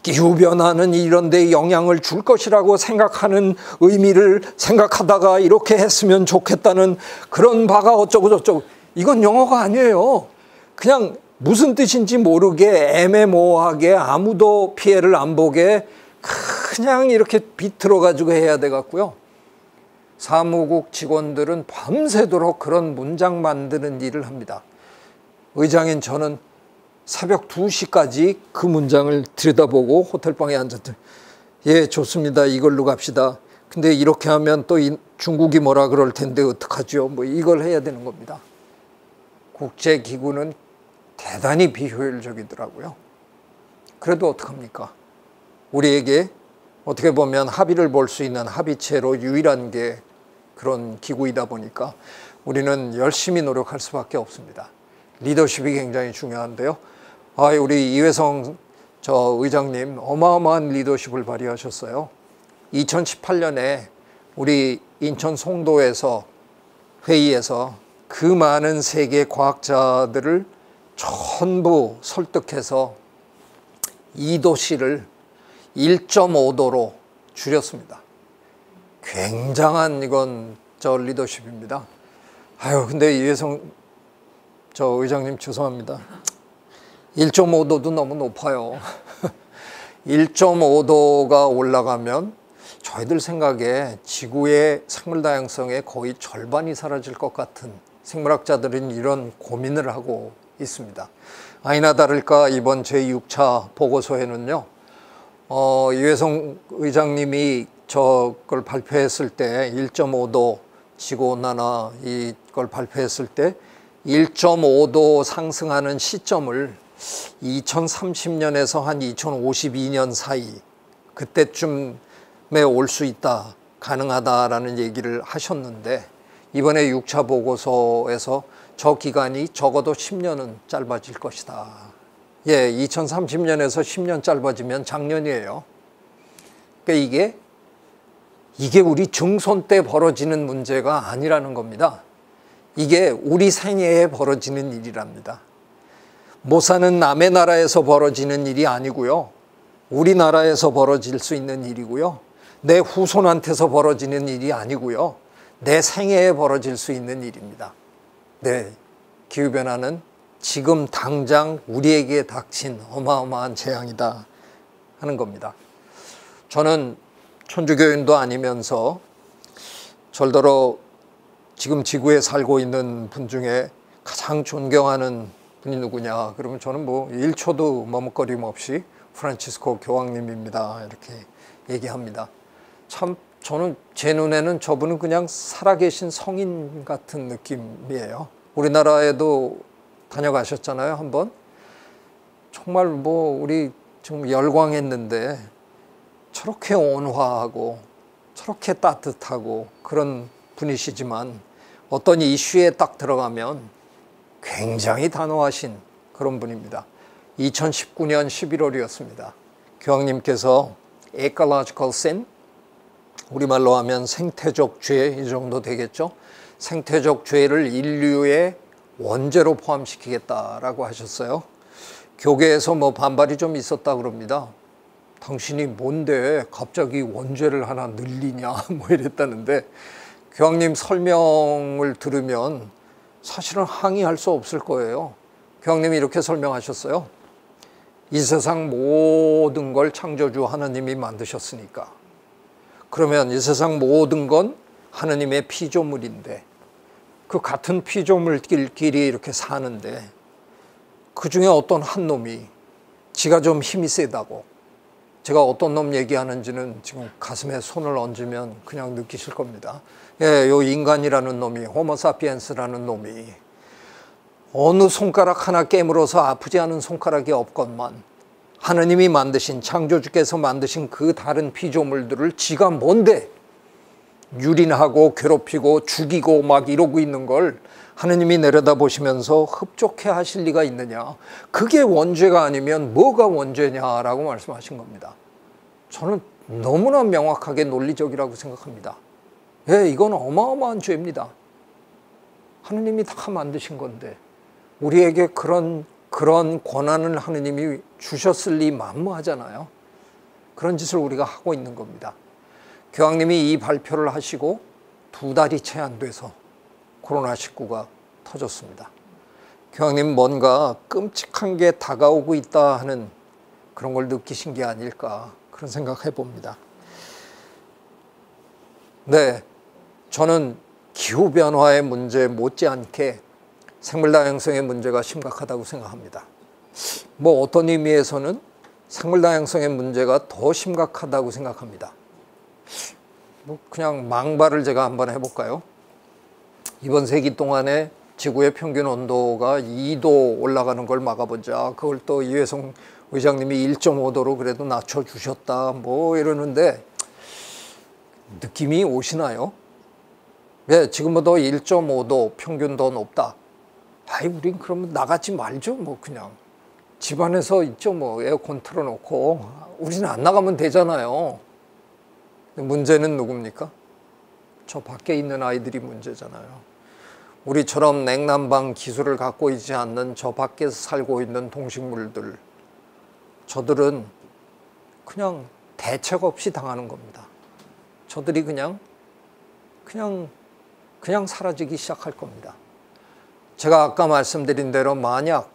기후변화는 이런 데 영향을 줄 것이라고 생각하는 의미를 생각하다가 이렇게 했으면 좋겠다는 그런 바가 어쩌고 저쩌고. 이건 영어가 아니에요. 그냥 무슨 뜻인지 모르게 애매모호하게 아무도 피해를 안 보게 그냥 이렇게 비틀어 가지고 해야 돼 갖고요. 사무국 직원들은 밤새도록 그런 문장 만드는 일을 합니다. 의장인 저는 새벽 2시까지 그 문장을 들여다보고 호텔방에 앉았더니 예, 좋습니다. 이걸로 갑시다. 근데 이렇게 하면 또 중국이 뭐라 그럴 텐데 어떡하죠? 뭐 이걸 해야 되는 겁니다. 국제기구는 대단히 비효율적이더라고요. 그래도 어떡합니까? 우리에게 어떻게 보면 합의를 볼 수 있는 합의체로 유일한 게 그런 기구이다 보니까 우리는 열심히 노력할 수밖에 없습니다. 리더십이 굉장히 중요한데요. 우리 이회성 저 의장님 어마어마한 리더십을 발휘하셨어요. 2018년에 우리 인천 송도에서 회의에서 그 많은 세계 과학자들을 전부 설득해서 2도씨를 1.5도로 줄였습니다. 굉장한 이건 리더십입니다. 아유, 근데 이회성 의장님 죄송합니다. 1.5도도 너무 높아요. 1.5도가 올라가면 저희들 생각에 지구의 생물 다양성의 거의 절반이 사라질 것 같은, 생물학자들은 이런 고민을 하고 있습니다. 아니나 다를까 이번 제6차 보고서에는요, 이회성 의장님이 저걸 발표했을 때 1.5도 지구온난화 이걸 발표했을 때 1.5도 상승하는 시점을 2030년에서 한 2052년 사이 그때쯤에 올 수 있다, 가능하다라는 얘기를 하셨는데, 이번에 6차 보고서에서 저 기간이 적어도 10년은 짧아질 것이다. 예, 2030년에서 10년 짧아지면 작년이에요. 그러니까 이게 우리 중손 때 벌어지는 문제가 아니라는 겁니다. 이게 우리 생애에 벌어지는 일이랍니다. 못 사는 남의 나라에서 벌어지는 일이 아니고요. 우리나라에서 벌어질 수 있는 일이고요. 내 후손한테서 벌어지는 일이 아니고요. 내 생애에 벌어질 수 있는 일입니다. 네, 기후변화는 지금 당장 우리에게 닥친 어마어마한 재앙이다 하는 겁니다. 저는 천주교인도 아니면서 절더러 지금 지구에 살고 있는 분 중에 가장 존경하는 분이 누구냐 그러면 저는 뭐 1초도 머뭇거림 없이 프란치스코 교황님입니다 이렇게 얘기합니다. 참 저는 제 눈에는 저분은 그냥 살아계신 성인 같은 느낌이에요. 우리나라에도 다녀가셨잖아요, 한번. 정말 뭐 우리 좀 열광했는데 저렇게 온화하고 저렇게 따뜻하고 그런 분이시지만 어떤 이슈에 딱 들어가면 굉장히 단호하신 그런 분입니다. 2019년 11월이었습니다. 교황님께서 ecological sin, 우리말로 하면 생태적 죄 이 정도 되겠죠. 생태적 죄를 인류의 원죄로 포함시키겠다라고 하셨어요. 교계에서 뭐 반발이 좀 있었다 그럽니다. 당신이 뭔데 갑자기 원죄를 하나 늘리냐 뭐 이랬다는데, 교황님 설명을 들으면 사실은 항의할 수 없을 거예요. 교황님이 이렇게 설명하셨어요. 이 세상 모든 걸 창조주 하나님이 만드셨으니까, 그러면 이 세상 모든 건 하나님의 피조물인데 그 같은 피조물끼리 이렇게 사는데 그 중에 어떤 한 놈이 지가 좀 힘이 세다고, 제가 어떤 놈 얘기하는지는 지금 가슴에 손을 얹으면 그냥 느끼실 겁니다. 예, 요 인간이라는 놈이, 호모사피엔스라는 놈이 어느 손가락 하나 깨물어서 아프지 않은 손가락이 없건만 하나님이 만드신, 창조주께서 만드신 그 다른 피조물들을 지가 뭔데 유린하고 괴롭히고 죽이고 막 이러고 있는 걸 하나님이 내려다보시면서 흡족해 하실 리가 있느냐. 그게 원죄가 아니면 뭐가 원죄냐라고 말씀하신 겁니다. 저는 너무나 명확하게 논리적이라고 생각합니다. 예, 이건 어마어마한 죄입니다. 하나님이 다 만드신 건데 우리에게 그런 권한을 하나님이 주셨을 리 만무하잖아요. 그런 짓을 우리가 하고 있는 겁니다. 교황님이 이 발표를 하시고 2달이 채 안 돼서 코로나19가 터졌습니다. 교황님 뭔가 끔찍한 게 다가오고 있다 하는 그런 걸 느끼신 게 아닐까, 그런 생각 해봅니다. 네, 저는 기후변화의 문제 못지않게 생물다양성의 문제가 심각하다고 생각합니다. 뭐 어떤 의미에서는 생물다양성의 문제가 더 심각하다고 생각합니다. 뭐 그냥 망발을 제가 한번 해볼까요? 이번 세기 동안에 지구의 평균 온도가 2도 올라가는 걸 막아보자. 그걸 또 이회성 의장님이 1.5도로 그래도 낮춰주셨다 뭐 이러는데 느낌이 오시나요? 네, 지금보다 1.5도 평균 더 높다. 아이, 우린 그러면 나가지 말죠. 뭐 그냥 집안에서 있죠. 뭐 에어컨 틀어놓고 우리는 안 나가면 되잖아요. 문제는 누굽니까? 저 밖에 있는 아이들이 문제잖아요. 우리처럼 냉난방 기술을 갖고 있지 않는 저 밖에서 살고 있는 동식물들, 저들은 그냥 대책 없이 당하는 겁니다. 저들이 그냥 사라지기 시작할 겁니다. 제가 아까 말씀드린 대로 만약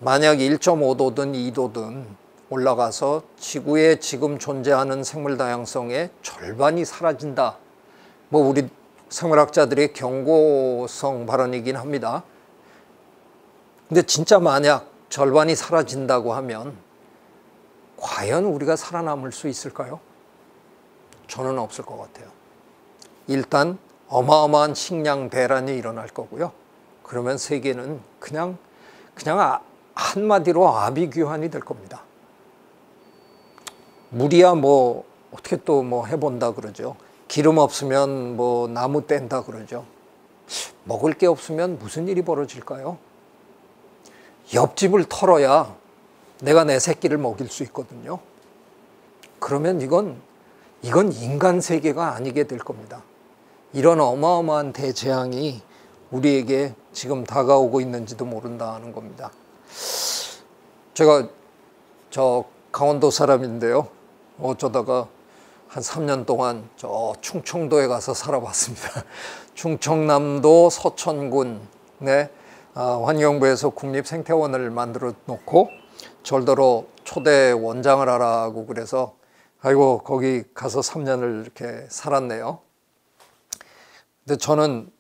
1.5도든 2도든 올라가서 지구에 지금 존재하는 생물 다양성의 절반이 사라진다. 뭐 우리 생물학자들의 경고성 발언이긴 합니다. 근데 진짜 만약 절반이 사라진다고 하면 과연 우리가 살아남을 수 있을까요? 저는 없을 것 같아요. 일단 어마어마한 식량 대란이 일어날 거고요. 그러면 세계는 그냥 한마디로 아비규환이 될 겁니다. 물이야 뭐 어떻게 또 뭐 해본다 그러죠. 기름 없으면 뭐 나무 뗀다 그러죠. 먹을 게 없으면 무슨 일이 벌어질까요? 옆집을 털어야 내가 내 새끼를 먹일 수 있거든요. 그러면 이건 인간 세계가 아니게 될 겁니다. 이런 어마어마한 대재앙이 우리에게 지금 다가오고 있는지도 모른다는 겁니다. 제가 저 강원도 사람인데요. 어쩌다가 한 3년 동안 저 충청도에 가서 살아봤습니다. 충청남도 서천군에 환경부에서 국립생태원을 만들어 놓고 절더러 초대 원장을 하라고 그래서 아이고 거기 가서 3년을 이렇게 살았네요. 근데 저는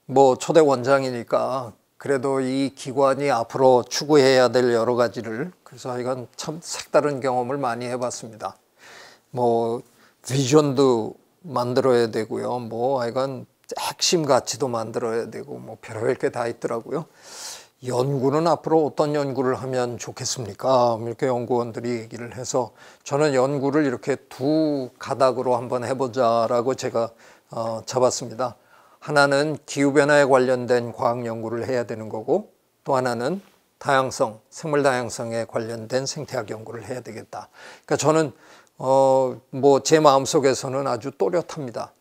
뭐 초대 원장이니까 그래도 이 기관이 앞으로 추구해야 될 여러 가지를 그래서 하여간 참 색다른 경험을 많이 해봤습니다. 뭐 비전도 만들어야 되고요. 뭐 하여간 핵심 가치도 만들어야 되고 뭐 별의별 게 다 있더라고요. 연구는 앞으로 어떤 연구를 하면 좋겠습니까? 이렇게 연구원들이 얘기를 해서 저는 연구를 이렇게 두 가닥으로 한번 해보자라고 제가 잡았습니다. 하나는 기후변화에 관련된 과학 연구를 해야 되는 거고 또 하나는 다양성, 생물 다양성에 관련된 생태학 연구를 해야 되겠다. 그러니까 저는 뭐 제 마음속에서는 아주 또렷합니다.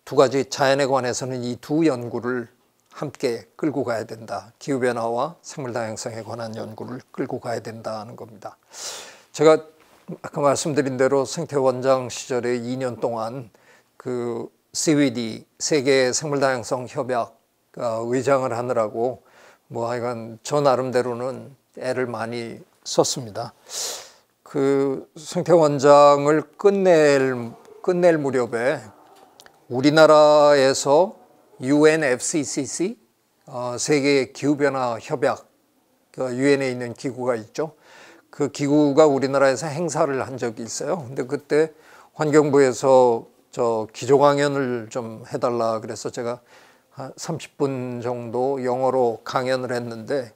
두 가지 자연에 관해서는 이 두 연구를 함께 끌고 가야 된다. 기후변화와 생물 다양성에 관한 연구를 끌고 가야 된다는 겁니다. 제가 아까 말씀드린 대로 생태원장 시절에 2년 동안 그 CWD 세계 생물 다양성 협약 의장을 하느라고 뭐 하여간 저 나름대로는 애를 많이 썼습니다. 그 생태원장을 끝낼 무렵에 우리나라에서 UNFCCC 세계 기후변화 협약 유엔에 있는 기구가 있죠. 그 기구가 우리나라에서 행사를 한 적이 있어요. 근데 그때 환경부에서 저 기조 강연을 좀 해달라 그래서 제가 한 30분 정도 영어로 강연을 했는데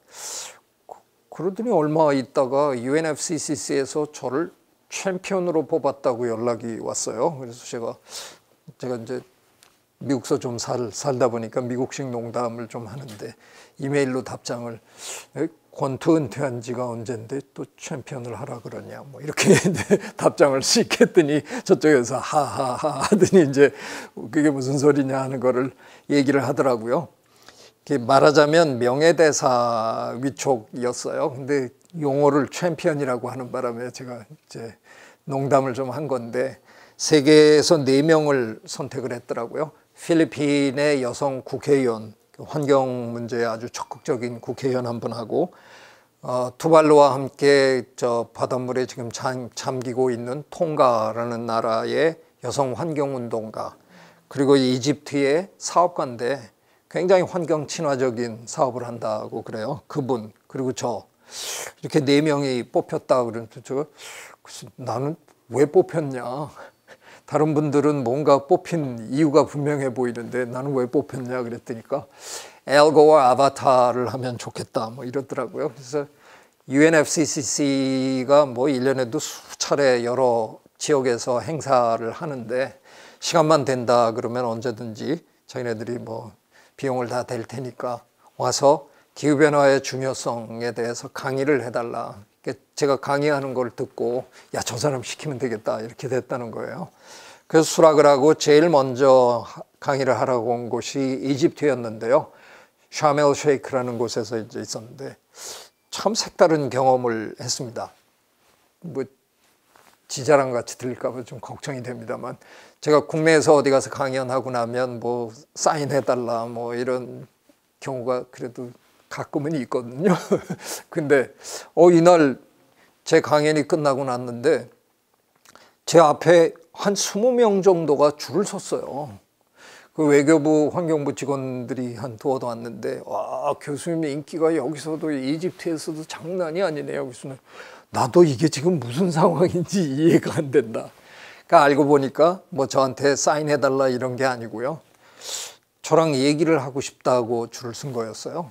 그러더니 얼마 있다가 UNFCCC에서 저를 챔피언으로 뽑았다고 연락이 왔어요. 그래서 제가 이제 미국서 좀 살다 보니까 미국식 농담을 좀 하는데 이메일로 답장을 권투 은퇴한 지가 언젠데 또 챔피언을 하라 그러냐 뭐 이렇게 답장을 씩 했더니 저쪽에서 하하하 하더니 이제 그게 무슨 소리냐 하는 거를 얘기를 하더라고요. 말하자면 명예대사 위촉이었어요. 근데 용어를 챔피언이라고 하는 바람에 제가 이제 농담을 좀 한 건데 세계에서 4명을 선택을 했더라고요. 필리핀의 여성 국회의원, 환경 문제에 아주 적극적인 국회의원 한 분하고 투발루와 함께 저 바닷물에 지금 잠기고 있는 통가라는 나라의 여성 환경운동가, 그리고 이집트의 사업가인데 굉장히 환경 친화적인 사업을 한다고 그래요. 그분, 그리고 저 이렇게 4명이 뽑혔다 그러는데 제가 나는 왜 뽑혔냐? 다른 분들은 뭔가 뽑힌 이유가 분명해 보이는데 나는 왜 뽑혔냐 그랬더니까 엘고와 아바타를 하면 좋겠다 뭐 이러더라고요. 그래서 UNFCCC가 뭐 1년에도 수차례 여러 지역에서 행사를 하는데 시간만 된다 그러면 언제든지 자기네들이 뭐 비용을 다 댈 테니까 와서 기후변화의 중요성에 대해서 강의를 해달라. 제가 강의하는 걸 듣고 야, 저 사람 시키면 되겠다 이렇게 됐다는 거예요. 그래서 수락을 하고 제일 먼저 강의를 하라고 온 곳이 이집트였는데요. 샤멜 쉐이크라는 곳에서 이제 있었는데 참 색다른 경험을 했습니다. 뭐 지자랑 같이 들릴까 봐 좀 걱정이 됩니다만, 제가 국내에서 어디 가서 강연하고 나면 뭐 사인해달라 뭐 이런 경우가 그래도 가끔은 있거든요. 근데 이날 제 강연이 끝나고 났는데 제 앞에 한 20명 정도가 줄을 섰어요. 그 외교부 환경부 직원들이 한 두어도 왔는데, 와, 교수님의 인기가 여기서도 이집트에서도 장난이 아니네요. 교수님, 나도 이게 지금 무슨 상황인지 이해가 안 된다. 그러니까 알고 보니까 뭐 저한테 사인해달라 이런 게 아니고요, 저랑 얘기를 하고 싶다고 줄을 쓴 거였어요.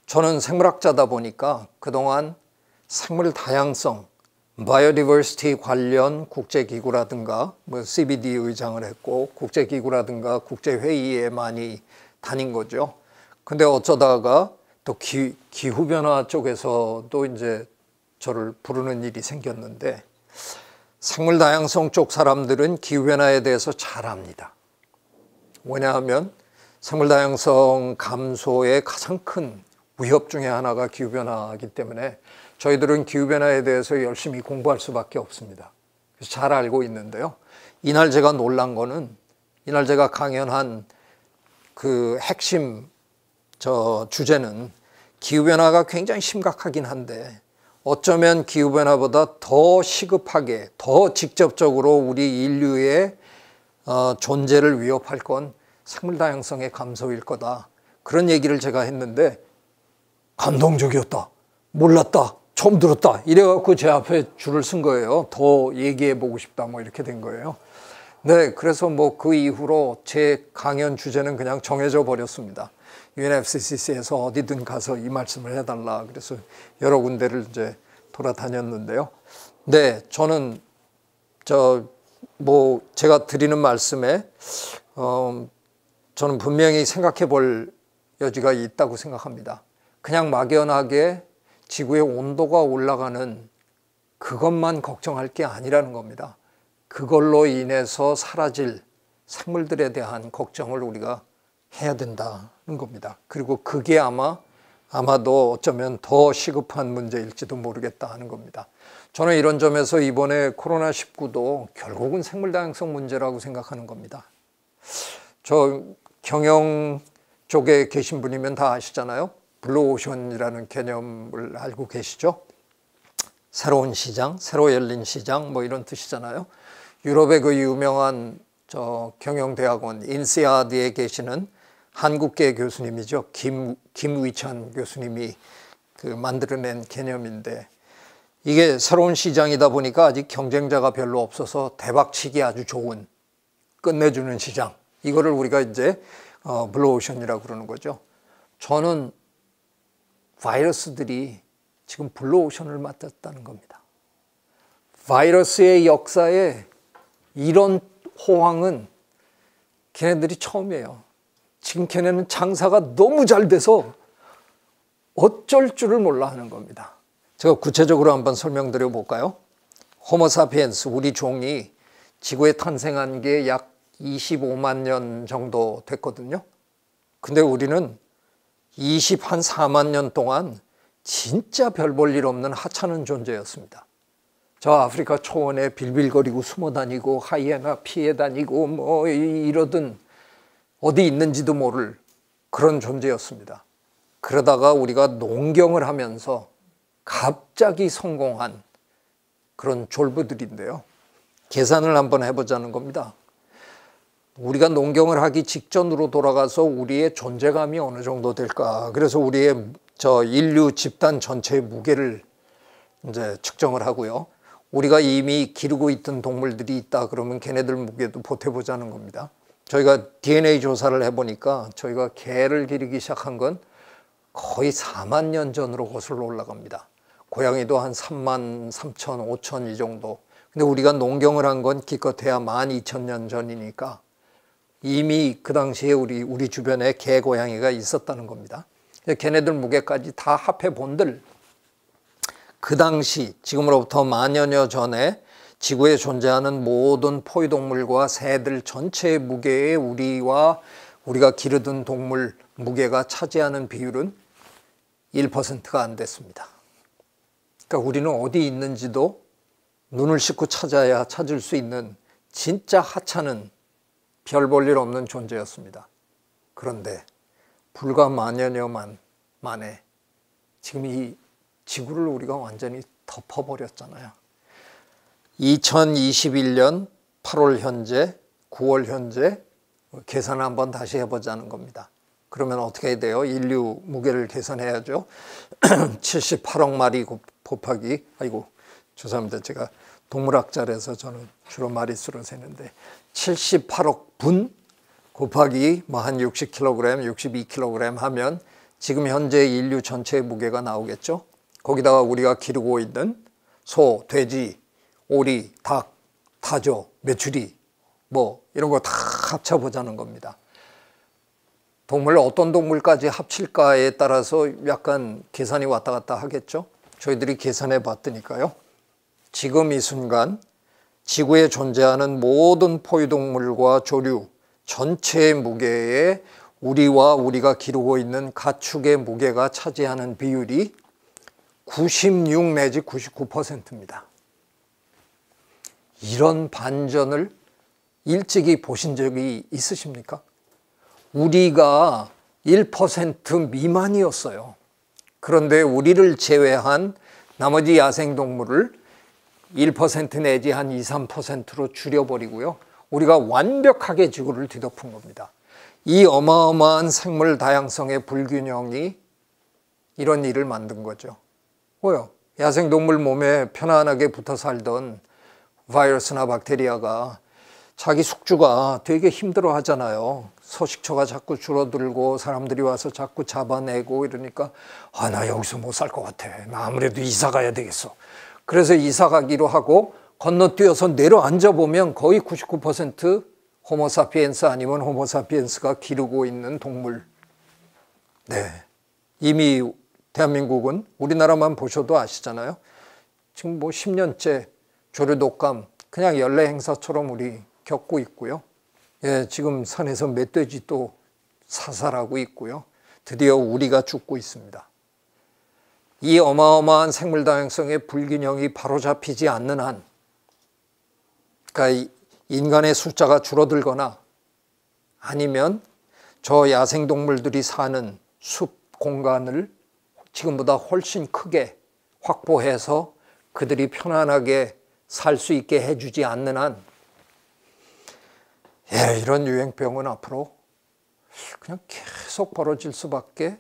저는 생물학자다 보니까 그동안 생물 다양성, 바이오디버시티 관련 국제기구라든가 뭐 CBD 의장을 했고 국제기구라든가 국제회의에 많이 다닌 거죠. 근데 어쩌다가 또 기후변화 쪽에서도 이제 저를 부르는 일이 생겼는데, 생물 다양성 쪽 사람들은 기후변화에 대해서 잘 압니다. 왜냐하면 생물 다양성 감소의 가장 큰 위협 중에 하나가 기후변화이기 때문에 저희들은 기후변화에 대해서 열심히 공부할 수밖에 없습니다. 그래서 잘 알고 있는데요. 이날 제가 놀란 거는, 이날 제가 강연한 그 핵심 주제는 기후변화가 굉장히 심각하긴 한데 어쩌면 기후변화보다 더 시급하게, 더 직접적으로 우리 인류의 존재를 위협할 건 생물 다양성의 감소일 거다. 그런 얘기를 제가 했는데 감동적이었다, 몰랐다, 처음 들었다 이래갖고 제 앞에 줄을 쓴 거예요. 더 얘기해보고 싶다 뭐 이렇게 된 거예요. 네, 그래서 뭐 그 이후로 제 강연 주제는 그냥 정해져 버렸습니다. UNFCCC에서 어디든 가서 이 말씀을 해달라. 그래서 여러 군데를 이제 돌아다녔는데요. 네, 저는 제가 드리는 말씀에 저는 분명히 생각해 볼 여지가 있다고 생각합니다. 그냥 막연하게 지구의 온도가 올라가는 그것만 걱정할 게 아니라는 겁니다. 그걸로 인해서 사라질 생물들에 대한 걱정을 우리가 해야 된다는 겁니다. 그리고 그게 아마도 어쩌면 더 시급한 문제일지도 모르겠다 하는 겁니다. 저는 이런 점에서 이번에 코로나19도 결국은 생물 다양성 문제라고 생각하는 겁니다. 저 경영 쪽에 계신 분이면 다 아시잖아요. 블루오션이라는 개념을 알고 계시죠? 새로운 시장, 새로 열린 시장 뭐 이런 뜻이잖아요. 유럽의 그 유명한 경영대학원 인시아드에 계시는 한국계 교수님이죠. 김위찬 교수님이 만들어낸 개념인데, 이게 새로운 시장이다 보니까 아직 경쟁자가 별로 없어서 대박치기 아주 좋은, 끝내주는 시장, 이거를 우리가 이제 블루오션이라고 그러는 거죠. 저는 바이러스들이 지금 블루오션을 맞았다는 겁니다. 바이러스의 역사에 이런 호황은 걔네들이 처음이에요. 지금 걔네는 장사가 너무 잘 돼서 어쩔 줄을 몰라 하는 겁니다. 제가 구체적으로 한번 설명드려 볼까요? 호모사피엔스, 우리 종이 지구에 탄생한 게 약 25만 년 정도 됐거든요. 근데 우리는 24만 년 동안 진짜 별 볼 일 없는 하찮은 존재였습니다. 저 아프리카 초원에 빌빌거리고 숨어 다니고 하이에나 피해 다니고 뭐 이러던 어디 있는지도 모를 그런 존재였습니다. 그러다가 우리가 농경을 하면서 갑자기 성공한 그런 졸부들인데요. 계산을 한번 해보자는 겁니다. 우리가 농경을 하기 직전으로 돌아가서 우리의 존재감이 어느 정도 될까? 그래서 우리의 인류 집단 전체의 무게를 이제 측정을 하고요. 우리가 이미 기르고 있던 동물들이 있다 그러면 걔네들 무게도 보태보자는 겁니다. 저희가 DNA 조사를 해보니까 저희가 개를 기르기 시작한 건 거의 4만 년 전으로 거슬러 올라갑니다. 고양이도 한 3만 3천, 5천 이 정도. 근데 우리가 농경을 한 건 기껏해야 12,000년 전이니까 이미 그 당시에 우리 주변에 개, 고양이가 있었다는 겁니다. 걔네들 무게까지 다 합해 본들 그 당시 지금으로부터 만여 년 전에 지구에 존재하는 모든 포유동물과 새들 전체의 무게에 우리가 기르던 동물 무게가 차지하는 비율은 1%가 안 됐습니다. 그러니까 우리는 어디 있는지도 눈을 씻고 찾아야 찾을 수 있는 진짜 하찮은 별 볼 일 없는 존재였습니다. 그런데 불과 만여년 만에 지금 이 지구를 우리가 완전히 덮어버렸잖아요. 2021년 8월 현재, 9월 현재 계산을 한번 다시 해보자는 겁니다. 그러면 어떻게 해야 돼요? 인류 무게를 계산해야죠. 78억 마리 곱하기, 아이고 죄송합니다. 제가 동물학자라서 저는 주로 마리수로 세는데 78억 분 곱하기 뭐 한 60kg, 62kg 하면 지금 현재 인류 전체의 무게가 나오겠죠. 거기다가 우리가 기르고 있는 소, 돼지, 오리, 닭, 타조, 메추리 뭐 이런 거 다 합쳐보자는 겁니다. 동물 어떤 동물까지 합칠까에 따라서 약간 계산이 왔다 갔다 하겠죠. 저희들이 계산해 봤더니까요. 지금 이 순간 지구에 존재하는 모든 포유동물과 조류 전체의 무게에 우리가 기르고 있는 가축의 무게가 차지하는 비율이 96 내지 99%입니다. 이런 반전을 일찍이 보신 적이 있으십니까? 우리가 1% 미만이었어요. 그런데 우리를 제외한 나머지 야생동물을 1% 내지 한 2, 3%로 줄여버리고요. 우리가 완벽하게 지구를 뒤덮은 겁니다. 이 어마어마한 생물 다양성의 불균형이 이런 일을 만든 거죠. 뭐요? 야생동물 몸에 편안하게 붙어 살던 바이러스나 박테리아가 자기 숙주가 되게 힘들어 하잖아요. 서식처가 자꾸 줄어들고 사람들이 와서 자꾸 잡아내고 이러니까 나 여기서 못 살 것 같아. 나 아무래도 이사 가야 되겠어. 그래서 이사 가기로 하고 건너뛰어서 내려앉아 보면 거의 99% 호모사피엔스 아니면 호모사피엔스가 기르고 있는 동물. 네, 이미 대한민국은 우리나라만 보셔도 아시잖아요. 지금 뭐 10년째 조류 독감 그냥 연례 행사처럼 우리 겪고 있고요. 예, 지금 산에서 멧돼지 또 사살하고 있고요. 드디어 우리가 죽고 있습니다. 이 어마어마한 생물 다양성의 불균형이 바로잡히지 않는 한, 그러니까 인간의 숫자가 줄어들거나 아니면 저 야생동물들이 사는 숲 공간을 지금보다 훨씬 크게 확보해서 그들이 편안하게 살 수 있게 해주지 않는 한, 이런 유행병은 앞으로 그냥 계속 벌어질 수밖에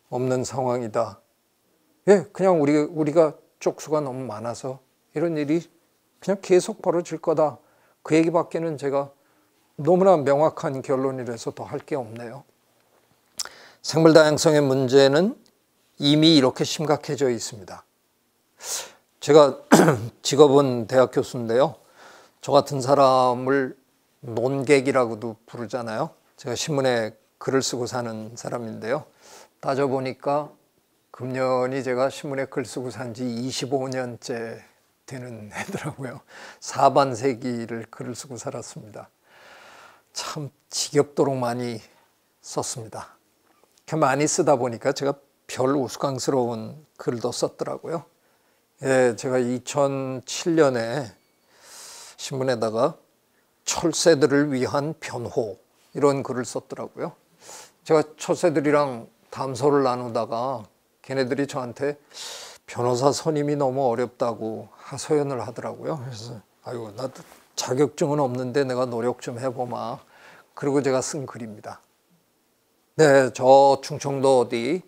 없는 상황이다. 그냥 우리가 쪽수가 너무 많아서 이런 일이 그냥 계속 벌어질 거다. 그 얘기밖에는 제가 너무나 명확한 결론이라서 더 할 게 없네요. 생물 다양성의 문제는 이미 이렇게 심각해져 있습니다. 제가 직업은 대학 교수인데요. 저 같은 사람을 논객이라고도 부르잖아요. 제가 신문에 글을 쓰고 사는 사람인데요. 따져보니까 금년이 제가 신문에 글 쓰고 산 지 25년째 되는 해더라고요. 사반세기를 글을 쓰고 살았습니다. 참 지겹도록 많이 썼습니다. 이렇게 많이 쓰다 보니까 제가 별 우스꽝스러운 글도 썼더라고요. 제가 2007년에 신문에다가 철새들을 위한 변호 이런 글을 썼더라고요. 제가 철새들이랑 담소를 나누다가 걔네들이 저한테 변호사 선임이 너무 어렵다고 하소연을 하더라고요. 그래서 나도 자격증은 없는데 내가 노력 좀 해보마. 그리고 제가 쓴 글입니다. 네, 저 충청도 어디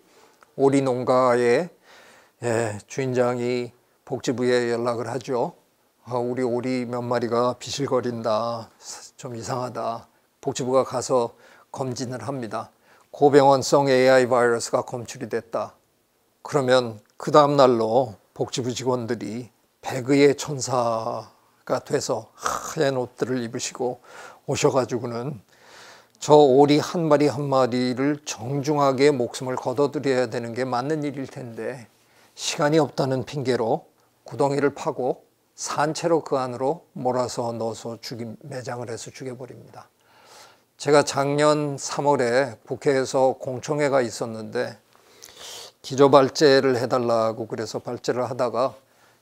오리 농가의 주인장이 복지부에 연락을 하죠. 우리 오리 몇 마리가 비실거린다. 좀 이상하다. 복지부가 가서 검진을 합니다. 고병원성 AI 바이러스가 검출이 됐다. 그러면 그 다음 날로 복지부 직원들이 배그의 천사가 돼서 하얀 옷들을 입으시고 오셔가지고는 저 오리 한 마리 한 마리를 정중하게 목숨을 걷어들여야 되는 게 맞는 일일 텐데 시간이 없다는 핑계로 구덩이를 파고 산채로 그 안으로 몰아서 넣어서 매장을 해서 죽여버립니다. 제가 작년 3월에 국회에서 공청회가 있었는데 기조발제를 해달라고 그래서 발제를 하다가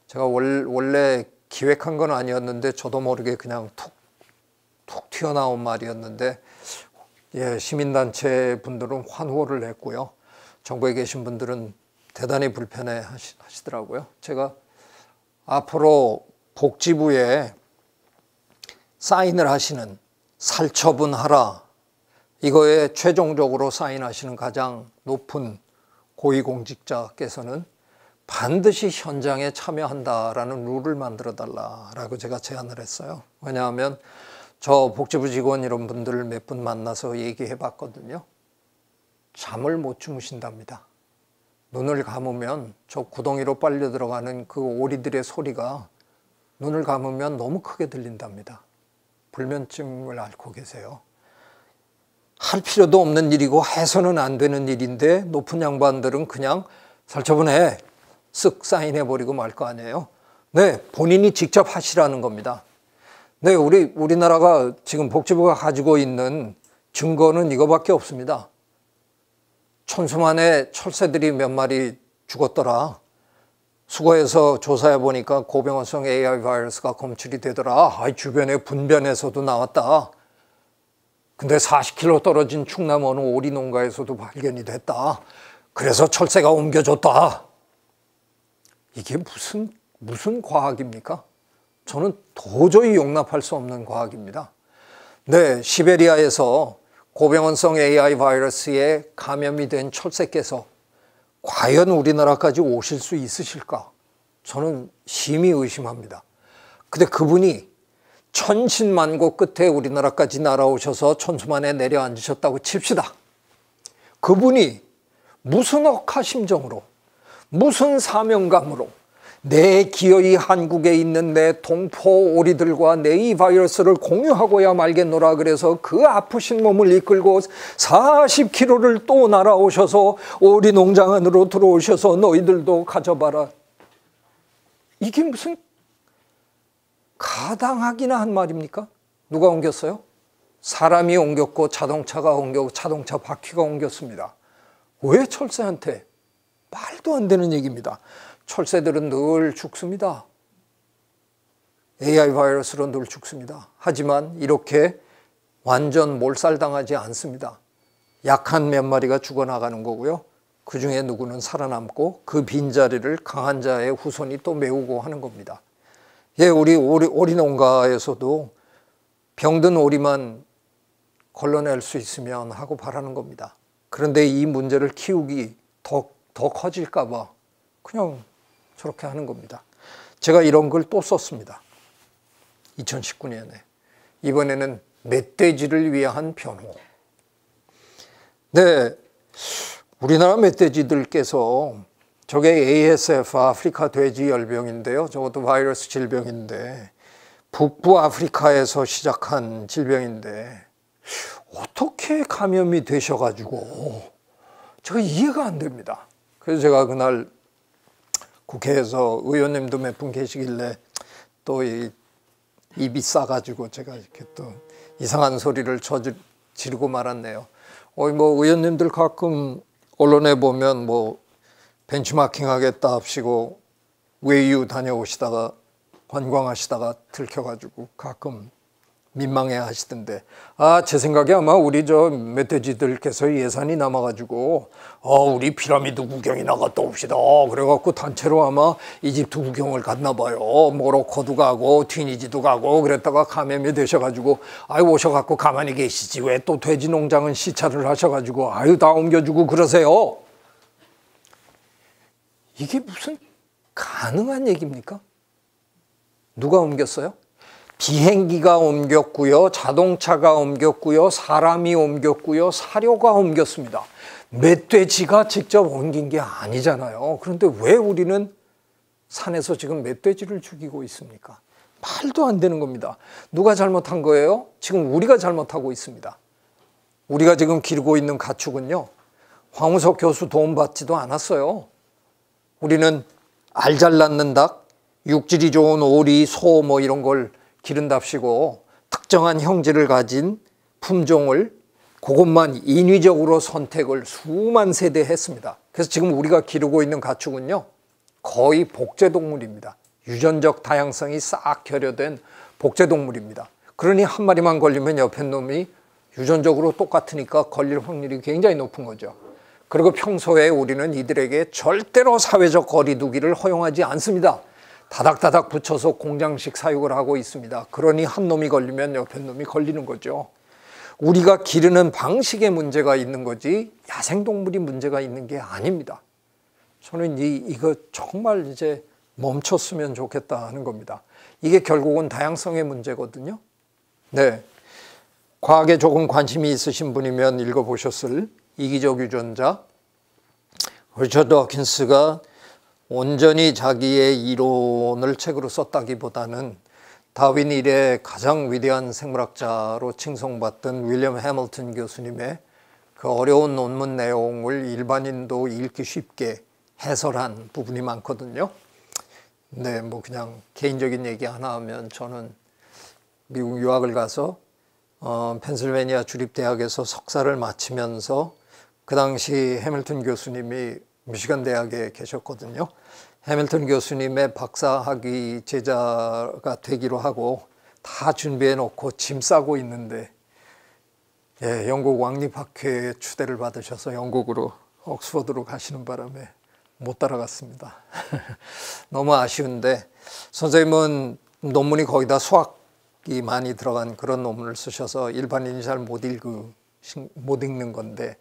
제가 원래 기획한 건 아니었는데 저도 모르게 그냥 툭 튀어나온 말이었는데 시민단체 분들은 환호를 했고요. 정부에 계신 분들은 대단히 불편해 하시더라고요. 제가 앞으로 복지부에 사인을 하시는 살처분하라 이거에 최종적으로 사인하시는 가장 높은 고위공직자께서는 반드시 현장에 참여한다라는 룰을 만들어 달라라고 제가 제안을 했어요. 왜냐하면 저 복지부 직원 이런 분들을 몇 분 만나서 얘기해 봤거든요. 잠을 못 주무신답니다. 눈을 감으면 저 구덩이로 빨려 들어가는 그 오리들의 소리가 눈을 감으면 너무 크게 들린답니다. 불면증을 앓고 계세요. 할 필요도 없는 일이고 해서는 안 되는 일인데 높은 양반들은 그냥 살처분해 쓱 사인해버리고 말 거 아니에요. 네, 본인이 직접 하시라는 겁니다. 네, 우리나라가 지금 복지부가 가지고 있는 증거는 이거밖에 없습니다. 천수만에 철새들이 몇 마리 죽었더라. 수거해서 조사해 보니까 고병원성 AI 바이러스가 검출이 되더라. 주변에 분변에서도 나왔다. 근데 40km 떨어진 충남 어느 오리 농가에서도 발견이 됐다. 그래서 철새가 옮겨줬다. 이게 무슨 과학입니까? 저는 도저히 용납할 수 없는 과학입니다. 네, 시베리아에서 고병원성 AI 바이러스에 감염이 된 철새께서 과연 우리나라까지 오실 수 있으실까? 저는 심히 의심합니다. 근데 그분이 천신만고 끝에 우리나라까지 날아오셔서 천수만에 내려앉으셨다고 칩시다. 그분이 무슨 억하심정으로, 무슨 사명감으로 내 기어이 한국에 있는 내 동포 오리들과 내 이 바이러스를 공유하고야 말겠노라 그래서 그 아프신 몸을 이끌고 40km를 또 날아오셔서 오리 농장 안으로 들어오셔서 너희들도 가져봐라. 이게 무슨 가당하기나 한 말입니까? 누가 옮겼어요? 사람이 옮겼고 자동차가 옮겼고 자동차 바퀴가 옮겼습니다. 왜 철새한테? 말도 안 되는 얘기입니다. 철새들은 늘 죽습니다. AI 바이러스로 늘 죽습니다. 하지만 이렇게 완전 몰살당하지 않습니다. 약한 몇 마리가 죽어나가는 거고요. 그 중에 누구는 살아남고 그 빈자리를 강한 자의 후손이 또 메우고 하는 겁니다. 우리 오리 농가에서도 병든 오리만 걸러낼 수 있으면 하고 바라는 겁니다. 그런데 이 문제를 키우기 더 커질까 봐 그냥 저렇게 하는 겁니다. 제가 이런 걸 또 썼습니다. 2019년에. 이번에는 멧돼지를 위한 변호. 네, 우리나라 멧돼지들께서 저게 ASF, 아프리카 돼지열병인데요. 저것도 바이러스 질병인데 북부 아프리카에서 시작한 질병인데 어떻게 감염이 되셔가지고 제가 이해가 안 됩니다. 그래서 제가 그날 국회에서 의원님도 몇 분 계시길래 또 입이 싸가지고 제가 이렇게 또 이상한 소리를 지르고 말았네요. 뭐 의원님들 가끔 언론에 보면 뭐 벤치마킹 하겠다 합시고 외유 다녀오시다가 관광하시다가 들켜가지고 가끔 민망해 하시던데, 제 생각에 아마 우리 저 멧돼지들께서 예산이 남아가지고 우리 피라미드 구경이나 갔다 옵시다 그래갖고 단체로 아마 이집트 구경을 갔나 봐요. 모로코도 가고 튀니지도 가고 그랬다가 감염이 되셔가지고 오셔갖고 가만히 계시지 왜 또 돼지 농장은 시찰을 하셔가지고 다 옮겨주고 그러세요. 이게 무슨 가능한 얘기입니까? 누가 옮겼어요? 비행기가 옮겼고요, 자동차가 옮겼고요, 사람이 옮겼고요, 사료가 옮겼습니다. 멧돼지가 직접 옮긴 게 아니잖아요. 그런데 왜 우리는 산에서 지금 멧돼지를 죽이고 있습니까? 말도 안 되는 겁니다. 누가 잘못한 거예요? 지금 우리가 잘못하고 있습니다. 우리가 지금 기르고 있는 가축은요, 황우석 교수 도움받지도 않았어요. 우리는 알 잘 낳는 닭, 육질이 좋은 오리, 소 뭐 이런 걸 기른답시고 특정한 형질을 가진 품종을 그것만 인위적으로 선택을 수만 세대 했습니다. 그래서 지금 우리가 기르고 있는 가축은요, 거의 복제동물입니다. 유전적 다양성이 싹 결여된 복제동물입니다. 그러니 한 마리만 걸리면 옆에 놈이 유전적으로 똑같으니까 걸릴 확률이 굉장히 높은 거죠. 그리고 평소에 우리는 이들에게 절대로 사회적 거리 두기를 허용하지 않습니다. 다닥다닥 붙여서 공장식 사육을 하고 있습니다. 그러니 한 놈이 걸리면 옆에 놈이 걸리는 거죠. 우리가 기르는 방식에 문제가 있는 거지 야생동물이 문제가 있는 게 아닙니다. 저는 이거 정말 이제 멈췄으면 좋겠다 하는 겁니다. 이게 결국은 다양성의 문제거든요. 네, 과학에 조금 관심이 있으신 분이면 읽어보셨을 이기적 유전자, 리처드 호킨스가 온전히 자기의 이론을 책으로 썼다기보다는 다윈 이래 가장 위대한 생물학자로 칭송받던 윌리엄 해밀턴 교수님의 그 어려운 논문 내용을 일반인도 읽기 쉽게 해설한 부분이 많거든요. 네, 뭐 그냥 개인적인 얘기 하나 하면 저는 미국 유학을 가서 펜실베니아 주립대학에서 석사를 마치면서 그 당시 해밀턴 교수님이 미시간 대학에 계셨거든요. 해밀턴 교수님의 박사학위 제자가 되기로 하고 다 준비해 놓고 짐 싸고 있는데 영국 왕립학회에 추대를 받으셔서 영국으로 옥스퍼드로 가시는 바람에 못 따라갔습니다. 너무 아쉬운데 선생님은 논문이 거의 다 수학이 많이 들어간 그런 논문을 쓰셔서 일반인이 잘 못 읽는 건데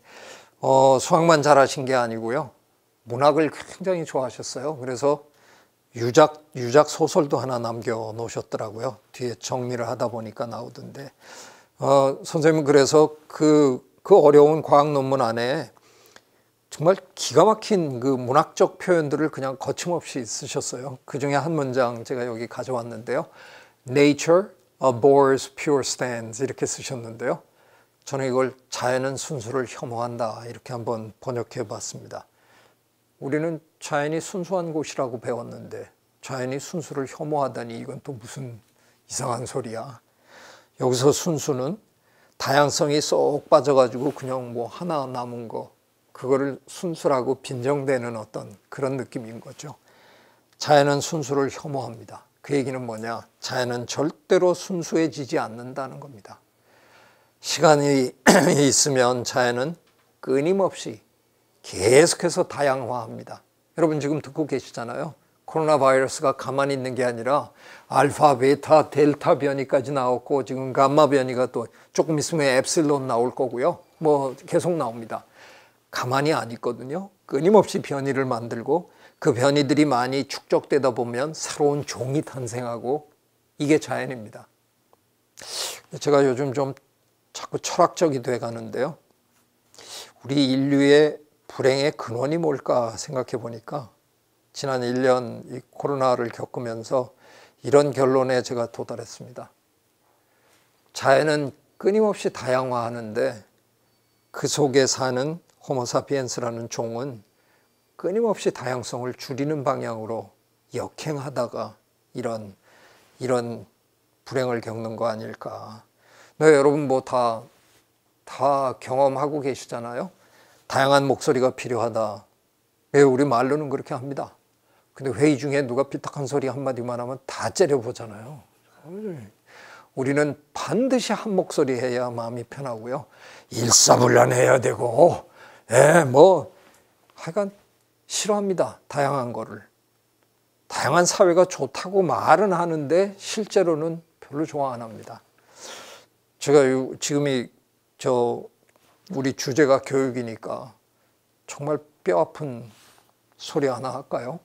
수학만 잘하신 게 아니고요. 문학을 굉장히 좋아하셨어요. 그래서 유작 소설도 하나 남겨 놓으셨더라고요. 뒤에 정리를 하다 보니까 나오던데 선생님은 그래서 그 어려운 과학 논문 안에 정말 기가 막힌 그 문학적 표현들을 그냥 거침없이 쓰셨어요. 그 중에 한 문장 제가 여기 가져왔는데요. Nature abhors pure stands 이렇게 쓰셨는데요. 저는 이걸 자연은 순수를 혐오한다 이렇게 한번 번역해 봤습니다. 우리는 자연이 순수한 곳이라고 배웠는데 자연이 순수를 혐오하다니 이건 또 무슨 이상한 소리야. 여기서 순수는 다양성이 쏙 빠져가지고 그냥 뭐 하나 남은 거 그거를 순수라고 빈정대는 어떤 그런 느낌인 거죠. 자연은 순수를 혐오합니다. 그 얘기는 뭐냐? 자연은 절대로 순수해지지 않는다는 겁니다. 시간이 있으면 자연은 끊임없이 계속해서 다양화합니다. 여러분 지금 듣고 계시잖아요. 코로나 바이러스가 가만히 있는 게 아니라 알파, 베타, 델타 변이까지 나왔고 지금 감마 변이가 또 조금 있으면 엡실론 나올 거고요. 뭐 계속 나옵니다. 가만히 안 있거든요. 끊임없이 변이를 만들고 그 변이들이 많이 축적되다 보면 새로운 종이 탄생하고 이게 자연입니다. 제가 요즘 좀 자꾸 철학적이 돼 가는데요. 우리 인류의 불행의 근원이 뭘까 생각해 보니까 지난 1년 이 코로나를 겪으면서 이런 결론에 제가 도달했습니다. 자연은 끊임없이 다양화하는데 그 속에 사는 호모사피엔스라는 종은 끊임없이 다양성을 줄이는 방향으로 역행하다가 이런 불행을 겪는 거 아닐까. 네, 여러분 뭐 다 경험하고 계시잖아요. 다양한 목소리가 필요하다. 네, 우리 말로는 그렇게 합니다. 근데 회의 중에 누가 삐딱한 소리 한마디만 하면 다 째려보잖아요. 우리는 반드시 한 목소리 해야 마음이 편하고요. 일사불란해야 되고, 뭐 하여간 싫어합니다. 다양한 거를. 다양한 사회가 좋다고 말은 하는데 실제로는 별로 좋아 안 합니다. 제가 지금이 우리 주제가 교육이니까 정말 뼈아픈 소리 하나 할까요?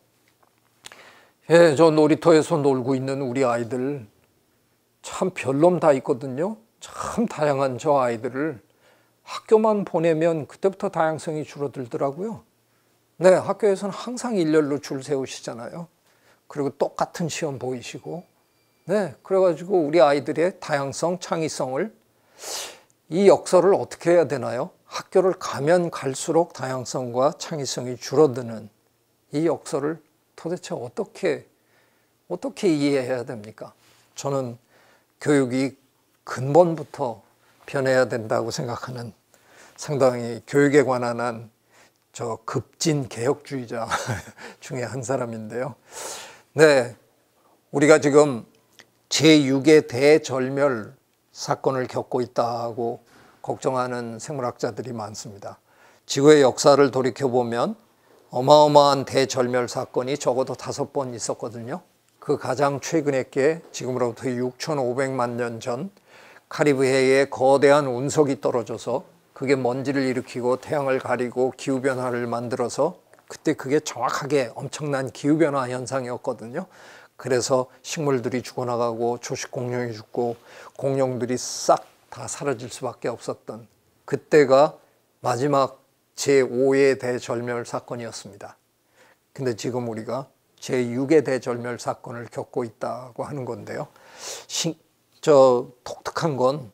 저 놀이터에서 놀고 있는 우리 아이들 참 별놈 다 있거든요. 참 다양한 저 아이들을 학교만 보내면 그때부터 다양성이 줄어들더라고요. 네, 학교에서는 항상 일렬로 줄 세우시잖아요. 그리고 똑같은 시험 보이시고, 네, 그래가지고 우리 아이들의 다양성, 창의성을 이 역설을 어떻게 해야 되나요? 학교를 가면 갈수록 다양성과 창의성이 줄어드는 이 역설을 도대체 어떻게 어떻게 이해해야 됩니까? 저는 교육이 근본부터 변해야 된다고 생각하는 상당히 교육에 관한 한 저 급진 개혁주의자 중에 한 사람인데요. 네, 우리가 지금 제6의 대절멸 사건을 겪고 있다고 걱정하는 생물학자들이 많습니다. 지구의 역사를 돌이켜보면 어마어마한 대절멸 사건이 적어도 5번 있었거든요. 그 가장 최근의 게 지금으로부터 6,500만 년 전 카리브해에 거대한 운석이 떨어져서 그게 먼지를 일으키고 태양을 가리고 기후변화를 만들어서 그때 그게 정확하게 엄청난 기후변화 현상이었거든요. 그래서 식물들이 죽어나가고 초식공룡이 죽고 공룡들이 싹 다 사라질 수밖에 없었던 그때가 마지막 제5의 대절멸 사건이었습니다. 근데 지금 우리가 제6의 대절멸 사건을 겪고 있다고 하는 건데요. 독특한 건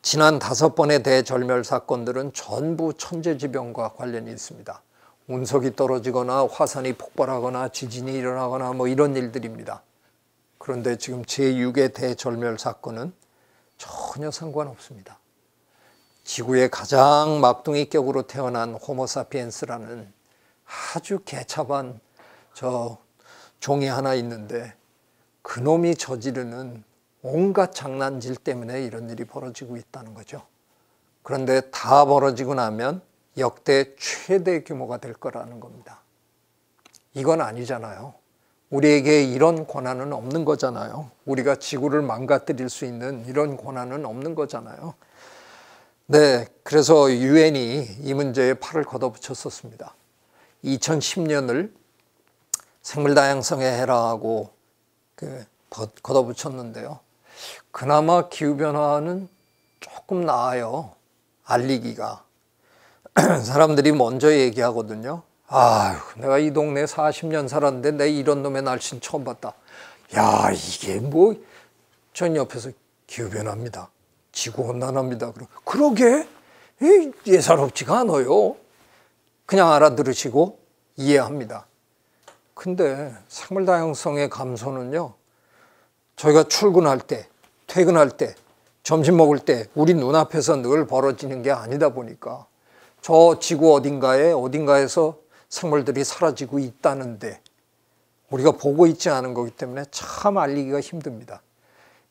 지난 5번의 대절멸 사건들은 전부 천재지변과 관련이 있습니다. 운석이 떨어지거나 화산이 폭발하거나 지진이 일어나거나 뭐 이런 일들입니다. 그런데 지금 제6의 대절멸 사건은 전혀 상관없습니다. 지구의 가장 막둥이격으로 태어난 호모사피엔스라는 아주 개차반 종이 하나 있는데 그놈이 저지르는 온갖 장난질 때문에 이런 일이 벌어지고 있다는 거죠. 그런데 다 벌어지고 나면 역대 최대 규모가 될 거라는 겁니다. 이건 아니잖아요. 우리에게 이런 권한은 없는 거잖아요. 우리가 지구를 망가뜨릴 수 있는 이런 권한은 없는 거잖아요. 네, 그래서 유엔이 이 문제에 팔을 걷어붙였었습니다. 2010년을 생물다양성의 해라고 걷어붙였는데요. 그나마 기후변화는 조금 나아요. 알리기가. 사람들이 먼저 얘기하거든요. 아유, 내가 이 동네에 40년 살았는데 내 이런 놈의 날씨는 처음 봤다. 야, 이게 뭐, 전 옆에서 기후변화입니다. 지구온난화입니다. 그러게? 예사롭지가 않아요. 그냥 알아들으시고 이해합니다. 근데 생물다양성의 감소는요, 저희가 출근할 때, 퇴근할 때, 점심 먹을 때 우리 눈앞에서 늘 벌어지는 게 아니다 보니까 저 지구 어딘가에서 생물들이 사라지고 있다는데 우리가 보고 있지 않은 거기 때문에 참 알리기가 힘듭니다.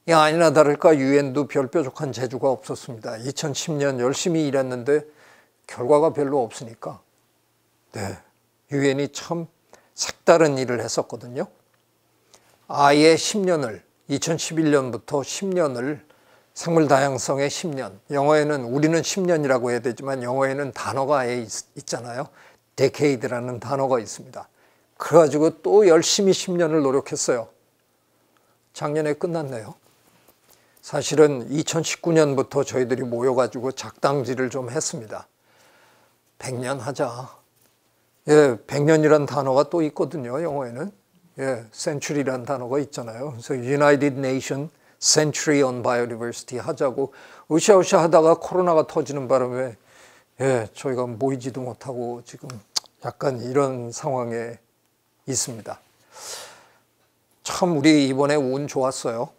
아니나 다를까 유엔도 별 뾰족한 재주가 없었습니다. 2010년 열심히 일했는데 결과가 별로 없으니까 네, 유엔이 참 색다른 일을 했었거든요. 아예 10년을 2011년부터 10년을 생물 다양성의 10년, 영어에는 우리는 10년이라고 해야 되지만 영어에는 단어가 아예 있잖아요. decade라는 단어가 있습니다. 그래가지고 또 열심히 10년을 노력했어요. 작년에 끝났네요. 사실은 2019년부터 저희들이 모여가지고 작당지를 좀 했습니다. 100년 하자. 예, 100년이란 단어가 또 있거든요, 영어에는. 예, century란 단어가 있잖아요. 그래서 United Nations Century on Biodiversity 하자고 으쌰으쌰 하다가 코로나가 터지는 바람에 예, 저희가 모이지도 못하고 지금 약간 이런 상황에 있습니다. 참 우리 이번에 운 좋았어요.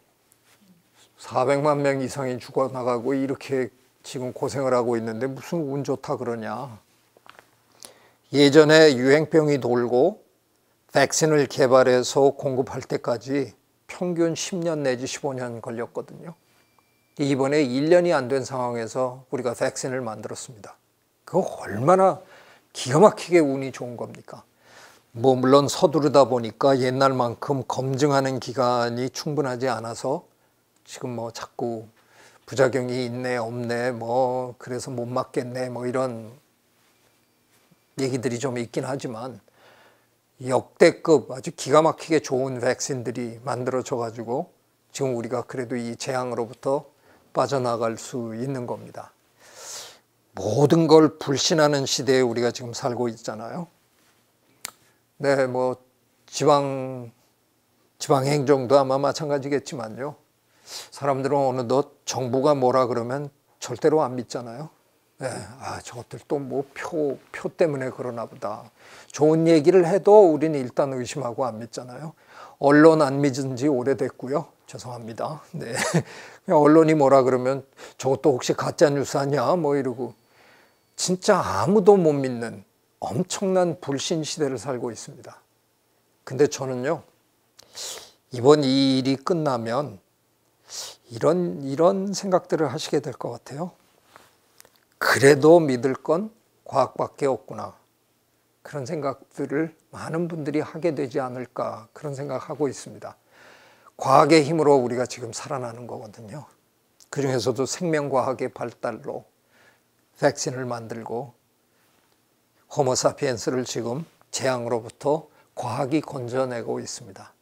400만 명 이상이 죽어나가고 이렇게 지금 고생을 하고 있는데 무슨 운 좋다 그러냐. 예전에 유행병이 돌고 백신을 개발해서 공급할 때까지 평균 10년 내지 15년 걸렸거든요. 이번에 1년이 안 된 상황에서 우리가 백신을 만들었습니다. 그거 얼마나 기가 막히게 운이 좋은 겁니까? 뭐 물론 서두르다 보니까 옛날만큼 검증하는 기간이 충분하지 않아서 지금 뭐 자꾸 부작용이 있네 없네 뭐 그래서 못 맞겠네 뭐 이런 얘기들이 좀 있긴 하지만 역대급 아주 기가 막히게 좋은 백신들이 만들어져 가지고 지금 우리가 그래도 이 재앙으로부터 빠져나갈 수 있는 겁니다. 모든 걸 불신하는 시대에 우리가 지금 살고 있잖아요. 네, 뭐 지방 행정도 아마 마찬가지겠지만요. 사람들은 어느덧 정부가 뭐라 그러면 절대로 안 믿잖아요. 네, 저것들 또 뭐 표 때문에 그러나 보다. 좋은 얘기를 해도 우리는 일단 의심하고 안 믿잖아요. 언론 안 믿은 지 오래됐고요. 죄송합니다. 네. 그냥 언론이 뭐라 그러면 저것도 혹시 가짜뉴스 아니야? 뭐 이러고 진짜 아무도 못 믿는 엄청난 불신 시대를 살고 있습니다. 근데 저는요, 이번 이 일이 끝나면 이런 생각들을 하시게 될 것 같아요. 그래도 믿을 건 과학밖에 없구나. 그런 생각들을 많은 분들이 하게 되지 않을까, 그런 생각하고 있습니다. 과학의 힘으로 우리가 지금 살아나는 거거든요. 그 중에서도 생명과학의 발달로 백신을 만들고 호모사피엔스를 지금 재앙으로부터 과학이 건져내고 있습니다.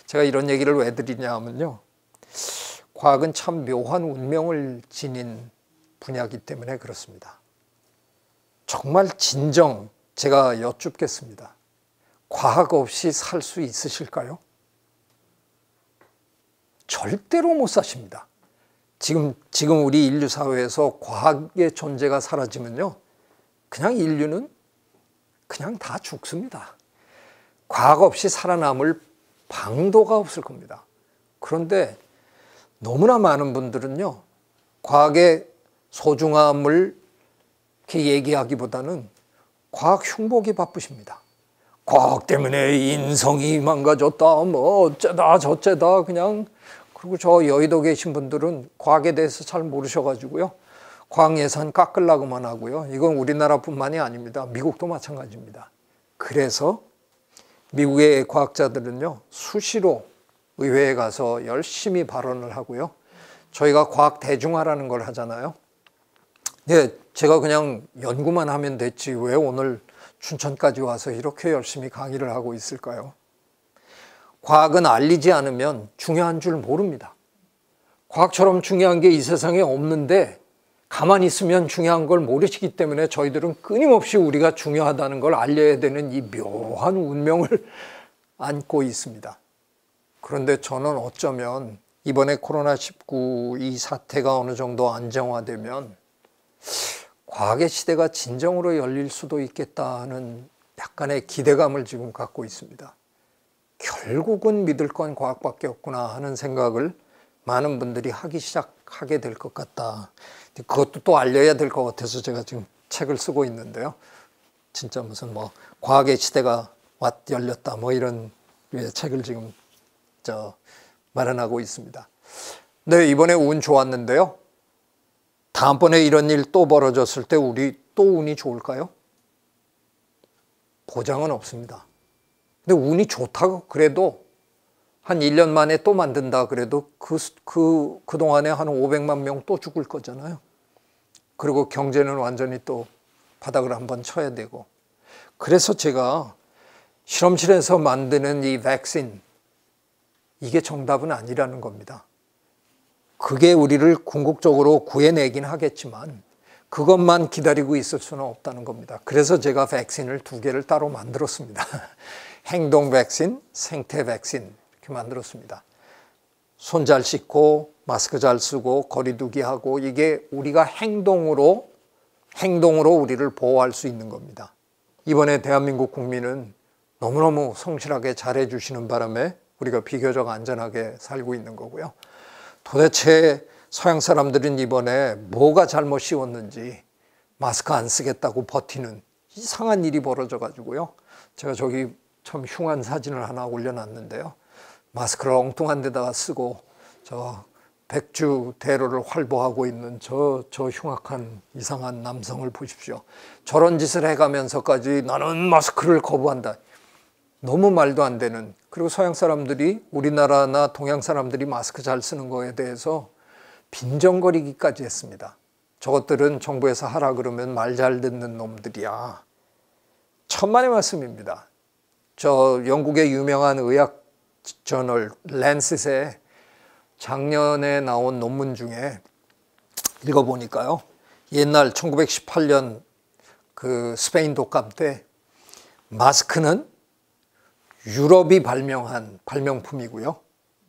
제가 이런 얘기를 왜 드리냐 하면요, 과학은 참 묘한 운명을 지닌 분야이기 때문에 그렇습니다. 정말 진정 제가 여쭙겠습니다. 과학 없이 살 수 있으실까요? 절대로 못 사십니다. 지금 우리 인류 사회에서 과학의 존재가 사라지면요, 그냥 인류는 그냥 다 죽습니다. 과학 없이 살아남을 방도가 없을 겁니다. 그런데 너무나 많은 분들은요, 과학의 소중함을 이렇게 얘기하기보다는 과학 흉보기 바쁘십니다. 과학 때문에 인성이 망가졌다, 뭐 어쩌다 저쩌다 그냥. 그리고 저 여의도 계신 분들은 과학에 대해서 잘 모르셔가지고요, 과학 예산 깎으려고만 하고요. 이건 우리나라뿐만이 아닙니다. 미국도 마찬가지입니다. 그래서 미국의 과학자들은요, 수시로 의회에 가서 열심히 발언을 하고요. 저희가 과학 대중화라는 걸 하잖아요. 네, 제가 그냥 연구만 하면 됐지 왜 오늘 춘천까지 와서 이렇게 열심히 강의를 하고 있을까요? 과학은 알리지 않으면 중요한 줄 모릅니다. 과학처럼 중요한 게 이 세상에 없는데 가만히 있으면 중요한 걸 모르시기 때문에 저희들은 끊임없이 우리가 중요하다는 걸 알려야 되는 이 묘한 운명을 안고 있습니다. 그런데 저는 어쩌면 이번에 코로나19 이 사태가 어느 정도 안정화되면 과학의 시대가 진정으로 열릴 수도 있겠다는 약간의 기대감을 지금 갖고 있습니다. 결국은 믿을 건 과학밖에 없구나 하는 생각을 많은 분들이 하기 시작하게 될 것 같다. 그것도 또 알려야 될 것 같아서 제가 지금 책을 쓰고 있는데요. 진짜 무슨 뭐 과학의 시대가 열렸다 뭐 이런 책을 지금 마련하고 있습니다. 네, 이번에 운 좋았는데요. 다음번에 이런 일 또 벌어졌을 때 우리 또 운이 좋을까요? 보장은 없습니다. 근데 운이 좋다고 그래도 한 1년 만에 또 만든다 그래도 그동안에 한 500만 명 또 죽을 거잖아요. 그리고 경제는 완전히 또 바닥을 한번 쳐야 되고. 그래서 제가 실험실에서 만드는 이 백신, 이게 정답은 아니라는 겁니다. 그게 우리를 궁극적으로 구해내긴 하겠지만 그것만 기다리고 있을 수는 없다는 겁니다. 그래서 제가 백신을 2개를 따로 만들었습니다. 행동 백신, 생태 백신 이렇게 만들었습니다. 손 잘 씻고 마스크 잘 쓰고 거리 두기 하고, 이게 우리가 행동으로 우리를 보호할 수 있는 겁니다. 이번에 대한민국 국민은 너무너무 성실하게 잘해 주시는 바람에 우리가 비교적 안전하게 살고 있는 거고요. 도대체 서양 사람들은 이번에 뭐가 잘못 씌웠는지 마스크 안 쓰겠다고 버티는 이상한 일이 벌어져 가지고요. 제가 저기 참 흉한 사진을 하나 올려놨는데요. 마스크를 엉뚱한 데다가 쓰고 저 백주 대로를 활보하고 있는 저 흉악한 이상한 남성을 보십시오. 저런 짓을 해가면서까지 나는 마스크를 거부한다. 너무 말도 안 되는. 그리고 서양 사람들이, 우리나라나 동양 사람들이 마스크 잘 쓰는 거에 대해서 빈정거리기까지 했습니다. 저것들은 정부에서 하라 그러면 말 잘 듣는 놈들이야. 천만의 말씀입니다. 저 영국의 유명한 의학 저널 랜셋에 작년에 나온 논문 중에 읽어보니까요, 옛날 1918년 그 스페인 독감 때 마스크는 유럽이 발명한 발명품이고요.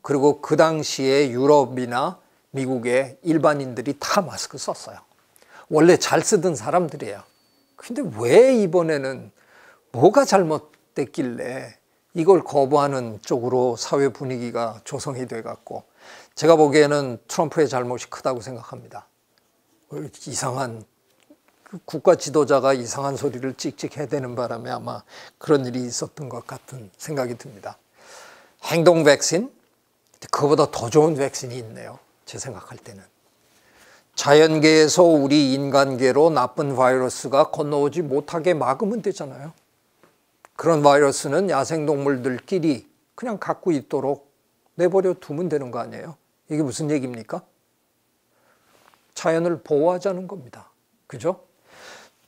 그리고 그 당시에 유럽이나 미국의 일반인들이 다 마스크 썼어요. 원래 잘 쓰던 사람들이에요. 근데 왜 이번에는 뭐가 잘못됐길래 이걸 거부하는 쪽으로 사회 분위기가 조성이 돼 갖고 제가 보기에는 트럼프의 잘못이 크다고 생각합니다. 이상한 국가 지도자가 이상한 소리를 찍찍 해대는 바람에 아마 그런 일이 있었던 것 같은 생각이 듭니다. 행동 백신? 그거보다 더 좋은 백신이 있네요. 제 생각할 때는. 자연계에서 우리 인간계로 나쁜 바이러스가 건너오지 못하게 막으면 되잖아요. 그런 바이러스는 야생동물들끼리 그냥 갖고 있도록 내버려 두면 되는 거 아니에요? 이게 무슨 얘기입니까? 자연을 보호하자는 겁니다. 그죠?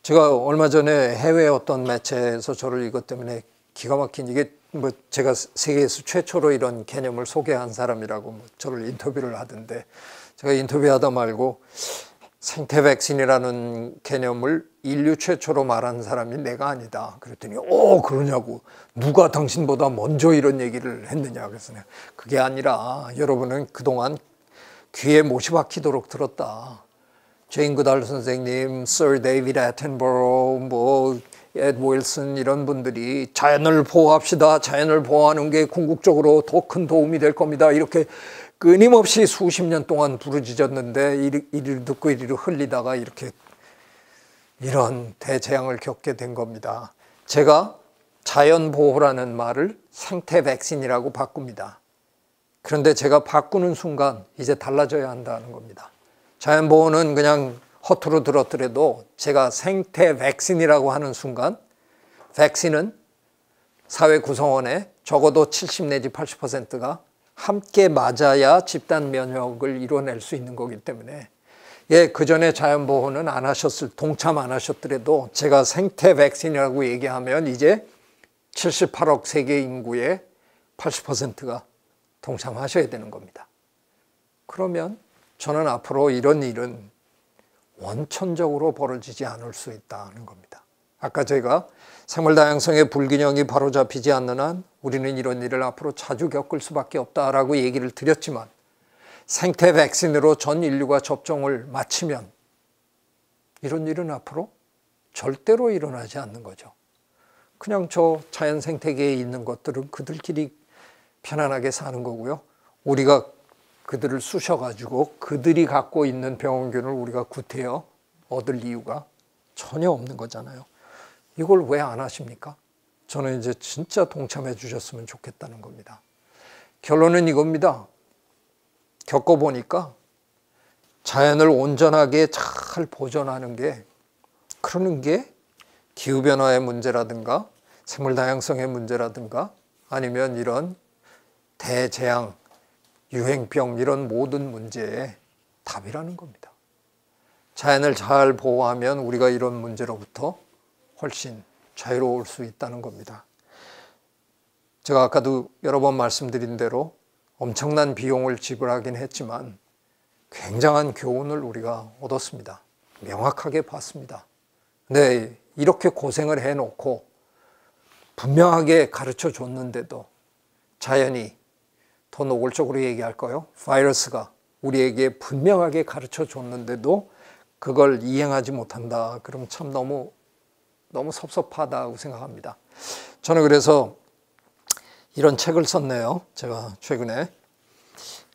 제가 얼마 전에 해외 어떤 매체에서 저를 이것 때문에 기가 막힌 이게 뭐 제가 세계에서 최초로 이런 개념을 소개한 사람이라고 뭐 저를 인터뷰를 하던데 제가 인터뷰하다 말고 생태 백신이라는 개념을 인류 최초로 말한 사람이 내가 아니다. 그랬더니 그러냐고. 누가 당신보다 먼저 이런 얘기를 했느냐. 그래서 내가 그게 아니라 여러분은 그동안 귀에 못이 박히도록 들었다. 제인 구달 선생님, 서 데이비드 애튼버러, 에드 윌슨 이런 분들이 자연을 보호합시다. 자연을 보호하는 게 궁극적으로 더 큰 도움이 될 겁니다. 이렇게 끊임없이 수십 년 동안 부르짖었는데 이리를 듣고 이리로 흘리다가 이렇게 이런 대재앙을 겪게 된 겁니다. 제가 자연보호라는 말을 생태 백신이라고 바꿉니다. 그런데 제가 바꾸는 순간 이제 달라져야 한다는 겁니다. 자연보호는 그냥 허투루 들었더라도 제가 생태 백신이라고 하는 순간 백신은 사회 구성원의 적어도 70 내지 80%가 함께 맞아야 집단 면역을 이뤄낼 수 있는 거기 때문에 그전에 자연보호는 안 하셨을 동참 안 하셨더라도 제가 생태 백신이라고 얘기하면 이제 78억 세계 인구의 80%가 동참하셔야 되는 겁니다. 그러면 저는 앞으로 이런 일은 원천적으로 벌어지지 않을 수 있다는 겁니다. 아까 제가 생물 다양성의 불균형이 바로잡히지 않는 한 우리는 이런 일을 앞으로 자주 겪을 수밖에 없다라고 얘기를 드렸지만 생태 백신으로 전 인류가 접종을 마치면 이런 일은 앞으로 절대로 일어나지 않는 거죠. 그냥 저 자연 생태계에 있는 것들은 그들끼리 편안하게 사는 거고요. 우리가 그들을 쑤셔가지고 그들이 갖고 있는 병원균을 우리가 구태여 얻을 이유가 전혀 없는 거잖아요. 이걸 왜 안 하십니까? 저는 이제 진짜 동참해 주셨으면 좋겠다는 겁니다. 결론은 이겁니다. 겪어보니까 자연을 온전하게 잘 보존하는 게 그러는 게 기후변화의 문제라든가 생물 다양성의 문제라든가 아니면 이런 대재앙, 유행병 이런 모든 문제의 답이라는 겁니다. 자연을 잘 보호하면 우리가 이런 문제로부터 훨씬 자유로울 수 있다는 겁니다. 제가 아까도 여러 번 말씀드린 대로 엄청난 비용을 지불하긴 했지만 굉장한 교훈을 우리가 얻었습니다. 명확하게 봤습니다. 네, 이렇게 고생을 해놓고 분명하게 가르쳐 줬는데도 자연이 더 노골적으로 얘기할까요? 바이러스가 우리에게 분명하게 가르쳐 줬는데도 그걸 이행하지 못한다. 그럼 참 너무 섭섭하다고 생각합니다. 저는 그래서 이런 책을 썼네요. 제가 최근에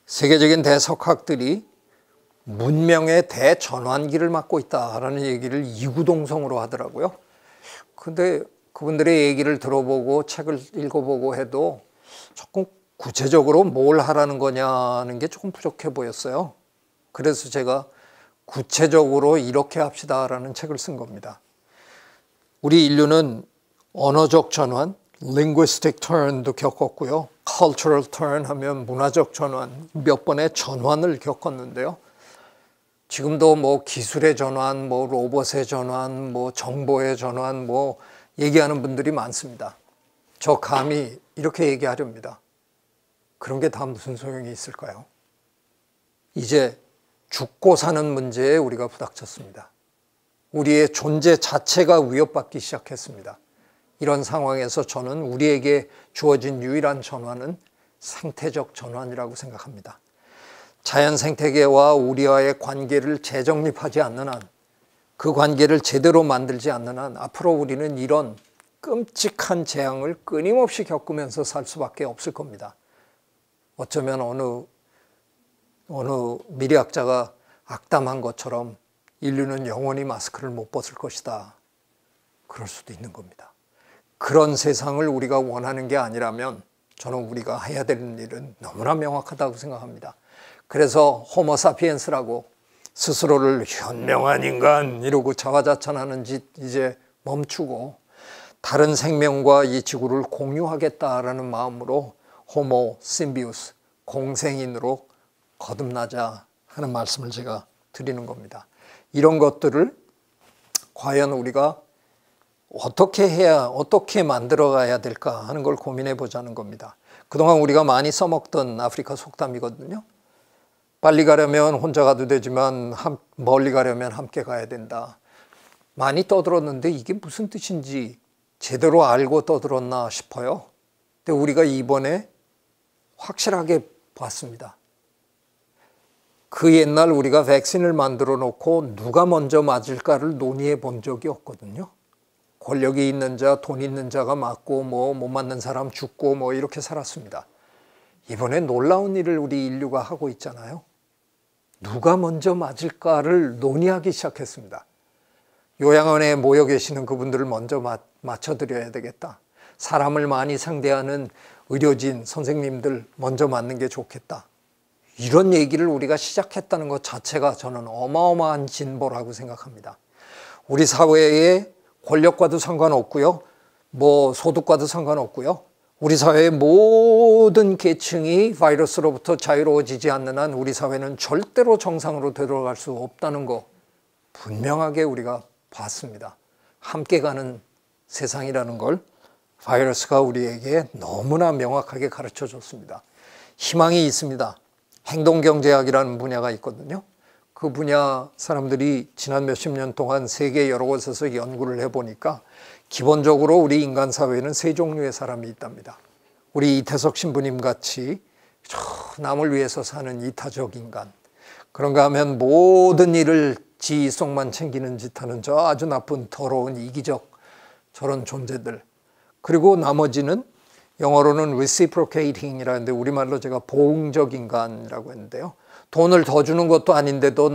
세계적인 대석학들이 문명의 대전환기를 맞고 있다라는 얘기를 이구동성으로 하더라고요. 근데 그분들의 얘기를 들어보고 책을 읽어보고 해도 조금 구체적으로 뭘 하라는 거냐는 게 조금 부족해 보였어요. 그래서 제가 구체적으로 이렇게 합시다라는 책을 쓴 겁니다. 우리 인류는 언어적 전환, linguistic turn도 겪었고요. cultural turn 하면 문화적 전환, 몇 번의 전환을 겪었는데요. 지금도 뭐 기술의 전환, 뭐 로봇의 전환, 뭐 정보의 전환, 뭐 얘기하는 분들이 많습니다. 저 감히 이렇게 얘기하렵니다. 그런 게 다 무슨 소용이 있을까요? 이제 죽고 사는 문제에 우리가 부닥쳤습니다. 우리의 존재 자체가 위협받기 시작했습니다. 이런 상황에서 저는 우리에게 주어진 유일한 전환은 생태적 전환이라고 생각합니다. 자연 생태계와 우리와의 관계를 재정립하지 않는 한, 그 관계를 제대로 만들지 않는 한 앞으로 우리는 이런 끔찍한 재앙을 끊임없이 겪으면서 살 수밖에 없을 겁니다. 어쩌면 어느 미래학자가 악담한 것처럼 인류는 영원히 마스크를 못 벗을 것이다. 그럴 수도 있는 겁니다. 그런 세상을 우리가 원하는 게 아니라면 저는 우리가 해야 되는 일은 너무나 명확하다고 생각합니다. 그래서 호모사피엔스라고 스스로를 현명한 인간 이러고 자화자찬하는 짓 이제 멈추고 다른 생명과 이 지구를 공유하겠다라는 마음으로 호모 심비우스, 공생인으로 거듭나자 하는 말씀을 제가 드리는 겁니다. 이런 것들을 과연 우리가 어떻게 만들어가야 될까 하는 걸 고민해 보자는 겁니다. 그동안 우리가 많이 써먹던 아프리카 속담이거든요. 빨리 가려면 혼자 가도 되지만 멀리 가려면 함께 가야 된다. 많이 떠들었는데 이게 무슨 뜻인지 제대로 알고 떠들었나 싶어요. 근데 우리가 이번에 확실하게 봤습니다. 그 옛날 우리가 백신을 만들어 놓고 누가 먼저 맞을까를 논의해 본 적이 없거든요. 권력이 있는 자, 돈 있는 자가 맞고 못 맞는 사람 죽고 이렇게 살았습니다. 이번에 놀라운 일을 우리 인류가 하고 있잖아요. 누가 먼저 맞을까를 논의하기 시작했습니다. 요양원에 모여 계시는 그분들을 먼저 맞춰드려야 되겠다. 사람을 많이 상대하는 의료진, 선생님들 먼저 맞는 게 좋겠다. 이런 얘기를 우리가 시작했다는 것 자체가 저는 어마어마한 진보라고 생각합니다. 우리 사회에 권력과도 상관없고요. 소득과도 상관없고요. 우리 사회의 모든 계층이 바이러스로부터 자유로워지지 않는 한 우리 사회는 절대로 정상으로 되돌아갈 수 없다는 거 분명하게 우리가 봤습니다. 함께 가는 세상이라는 걸 바이러스가 우리에게 너무나 명확하게 가르쳐 줬습니다. 희망이 있습니다. 행동경제학이라는 분야가 있거든요. 그 분야 사람들이 지난 몇십 년 동안 세계 여러 곳에서 연구를 해보니까 기본적으로 우리 인간 사회에는 세 종류의 사람이 있답니다. 우리 이태석 신부님 같이 남을 위해서 사는 이타적 인간. 그런가 하면 모든 일을 지 이속만 챙기는 짓 하는 저 아주 나쁜 더러운 이기적 저런 존재들. 그리고 나머지는 영어로는 reciprocating이라는데 우리말로 제가 보응적 인간이라고 했는데요. 돈을 더 주는 것도 아닌데도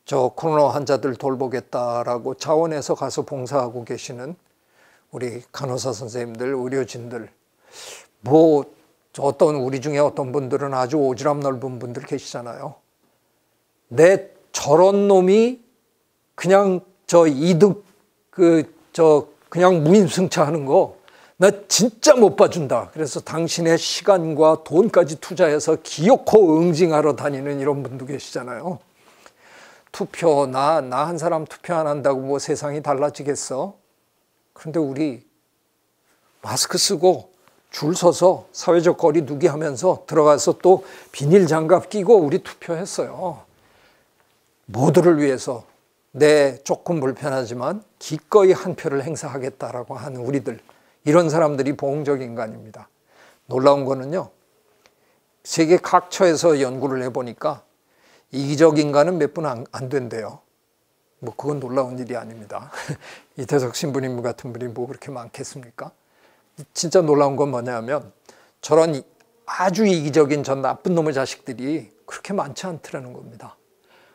저 코로나 환자들 돌보겠다라고 자원해서 가서 봉사하고 계시는 우리 간호사 선생님들, 의료진들, 우리 중에 어떤 분들은 아주 오지랖 넓은 분들 계시잖아요. 저런 놈이 그냥 그냥 무임승차하는 거 나 진짜 못 봐준다. 그래서 당신의 시간과 돈까지 투자해서 기어코 응징하러 다니는 이런 분도 계시잖아요. 투표, 나 한 사람 투표 안 한다고 세상이 달라지겠어? 그런데 우리 마스크 쓰고 줄 서서 사회적 거리 두기 하면서 들어가서 또 비닐 장갑 끼고 우리 투표했어요. 모두를 위해서 조금 불편하지만 기꺼이 한 표를 행사하겠다라고 하는 우리들. 이런 사람들이 보응적 인간입니다. 놀라운 거는요. 세계 각처에서 연구를 해보니까 이기적 인간은 몇 분 안 된대요. 그건 놀라운 일이 아닙니다. 이태석 신부님 같은 분이 그렇게 많겠습니까? 진짜 놀라운 건 뭐냐면 저런 아주 이기적인 전 나쁜 놈의 자식들이 그렇게 많지 않더라는 겁니다.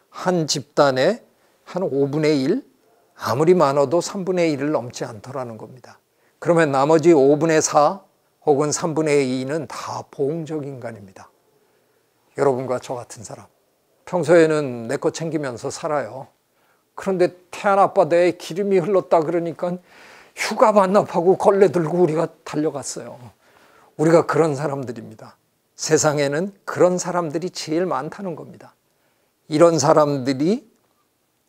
한 집단의 한 5분의 1, 아무리 많아도 3분의 1을 넘지 않더라는 겁니다. 그러면 나머지 5분의 4 혹은 3분의 2는 다 보응적 인간입니다. 여러분과 저 같은 사람. 평소에는 내 거 챙기면서 살아요. 그런데 태안 앞바다에 기름이 흘렀다 그러니까 휴가 반납하고 걸레 들고 우리가 달려갔어요. 우리가 그런 사람들입니다. 세상에는 그런 사람들이 제일 많다는 겁니다. 이런 사람들이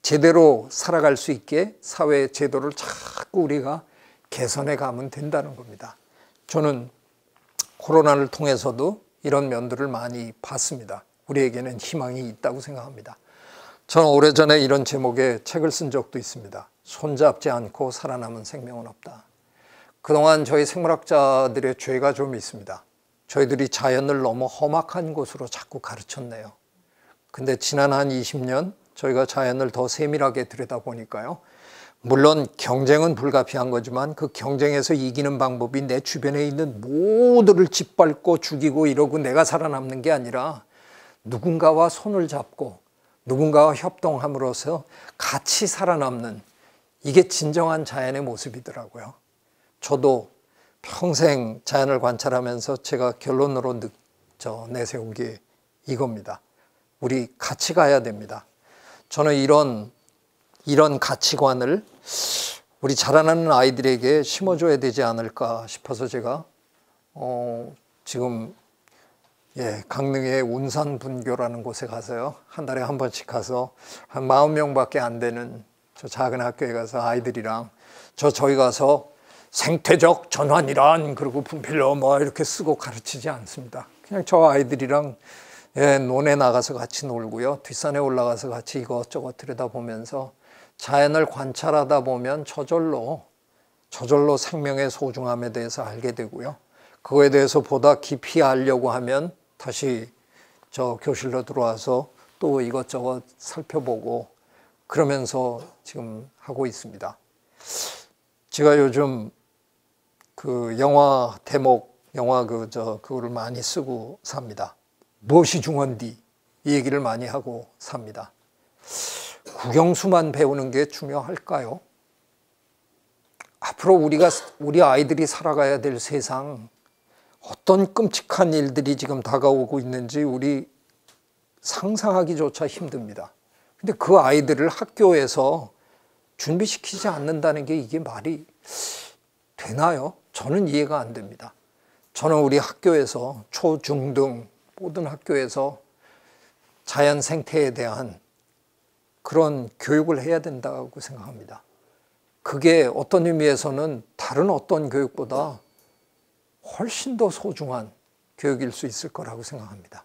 제대로 살아갈 수 있게 사회 제도를 자꾸 우리가 개선해 가면 된다는 겁니다. 저는 코로나를 통해서도 이런 면들을 많이 봤습니다. 우리에게는 희망이 있다고 생각합니다. 저는 오래전에 이런 제목의 책을 쓴 적도 있습니다. 손잡지 않고 살아남은 생명은 없다. 그동안 저희 생물학자들의 죄가 좀 있습니다. 저희들이 자연을 너무 험악한 곳으로 자꾸 가르쳤네요. 근데 지난 한 20년 저희가 자연을 더 세밀하게 들여다보니까요. 물론 경쟁은 불가피한 거지만 그 경쟁에서 이기는 방법이 내 주변에 있는 모두를 짓밟고 죽이고 이러고 내가 살아남는 게 아니라 누군가와 손을 잡고 누군가와 협동함으로써 같이 살아남는, 이게 진정한 자연의 모습이더라고요. 저도 평생 자연을 관찰하면서 제가 결론으로 내세운 게 이겁니다. 우리 같이 가야 됩니다. 저는 이런 가치관을 우리 자라나는 아이들에게 심어줘야 되지 않을까 싶어서 제가 지금 강릉의 운산분교라는 곳에 가서요, 한 달에 한 번씩 가서 한 40명밖에 안 되는 저 작은 학교에 가서 아이들이랑 저희 가서 생태적 전환이란 그리고 분필로 뭐 이렇게 쓰고 가르치지 않습니다. 그냥 저 아이들이랑 논에 나가서 같이 놀고요, 뒷산에 올라가서 같이 이것저것 들여다보면서 자연을 관찰하다 보면 저절로 생명의 소중함에 대해서 알게 되고요, 그거에 대해서 보다 깊이 알려고 하면 다시 저 교실로 들어와서 또 이것저것 살펴보고 그러면서 지금 하고 있습니다. 제가 요즘 그 영화 대목, 그거를 많이 쓰고 삽니다. 무엇이 중헌디? 이 얘기를 많이 하고 삽니다. 국영수만 배우는 게 중요할까요? 앞으로 우리 아이들이 살아가야 될 세상, 어떤 끔찍한 일들이 지금 다가오고 있는지 우리 상상하기조차 힘듭니다. 근데 그 아이들을 학교에서 준비시키지 않는다는 게 이게 말이 되나요? 저는 이해가 안 됩니다. 저는 우리 학교에서 초, 중 등 모든 학교에서 자연 생태에 대한 그런 교육을 해야 된다고 생각합니다. 그게 어떤 의미에서는 다른 어떤 교육보다 훨씬 더 소중한 교육일 수 있을 거라고 생각합니다.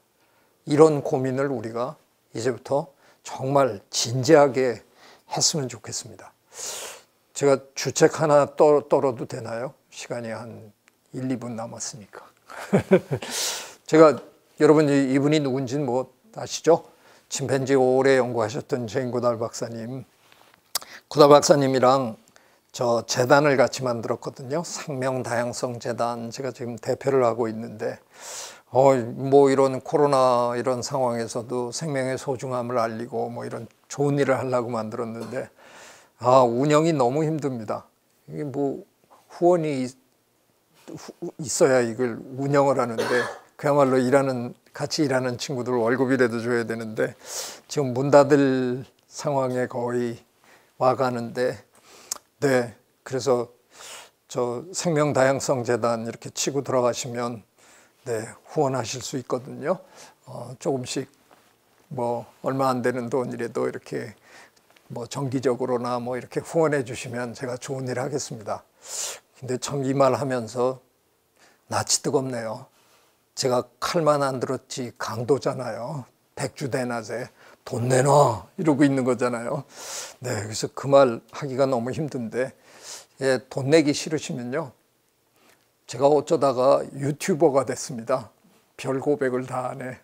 이런 고민을 우리가 이제부터 정말 진지하게 했으면 좋겠습니다. 제가 주책 하나 떨어도 되나요? 시간이 한 1, 2분 남았으니까. 제가 여러분이 이분이 누군지는 뭐 아시죠? 침팬지 오래 연구하셨던 제인 고달 박사님. 고달 박사님이랑 저 재단을 같이 만들었거든요. 생명다양성 재단. 제가 지금 대표를 하고 있는데 뭐 이런 코로나 이런 상황에서도 생명의 소중함을 알리고 뭐 이런 좋은 일을 하려고 만들었는데 운영이 너무 힘듭니다. 이게 뭐 후원이 있어야 이걸 운영을 하는데 그야말로 같이 일하는 친구들 월급이라도 줘야 되는데 지금 문 닫을 상황에 거의 와가는데, 네, 그래서 저 생명다양성 재단 이렇게 치고 들어가시면 후원하실 수 있거든요. 조금씩 뭐 얼마 안 되는 돈이라도 이렇게 뭐 정기적으로나 뭐 이렇게 후원해 주시면 제가 좋은 일 하겠습니다. 근데 참 이 말 하면서 낯이 뜨겁네요. 제가 칼만 안 들었지 강도잖아요. 백주대낮에 돈 내놔 이러고 있는 거잖아요. 네, 그래서 그 말 하기가 너무 힘든데 돈 내기 싫으시면요, 제가 어쩌다가 유튜버가 됐습니다. 별 고백을 다 하네.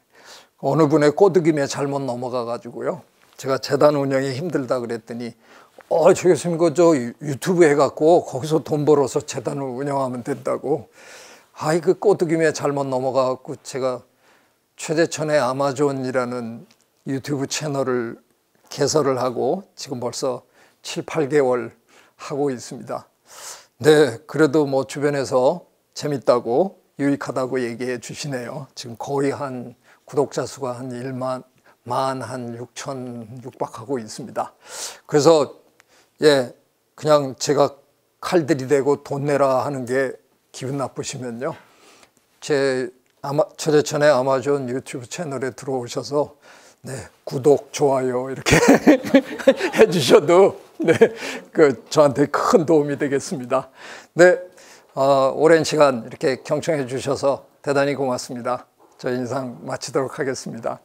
어느 분의 꼬드김에 잘못 넘어가 가지고요, 제가 재단 운영이 힘들다 그랬더니 저 교수님 그저 유튜브 해갖고 거기서 돈 벌어서 재단을 운영하면 된다고. 그 꼬드김에 잘못 넘어가 갖고 제가 최재천의 아마존이라는 유튜브 채널을 개설을 하고 지금 벌써 7, 8개월 하고 있습니다. 네, 그래도 뭐 주변에서 재밌다고 유익하다고 얘기해 주시네요. 지금 거의 한 구독자 수가 한 1만 한 6천 육박하고 있습니다. 그래서 그냥 제가 칼 들이대고 돈 내라 하는 게 기분 나쁘시면요, 최재천의 아마존 유튜브 채널에 들어오셔서 구독, 좋아요 이렇게 해주셔도 저한테 큰 도움이 되겠습니다. 오랜 시간 이렇게 경청해 주셔서 대단히 고맙습니다. 저 인상 마치도록 하겠습니다.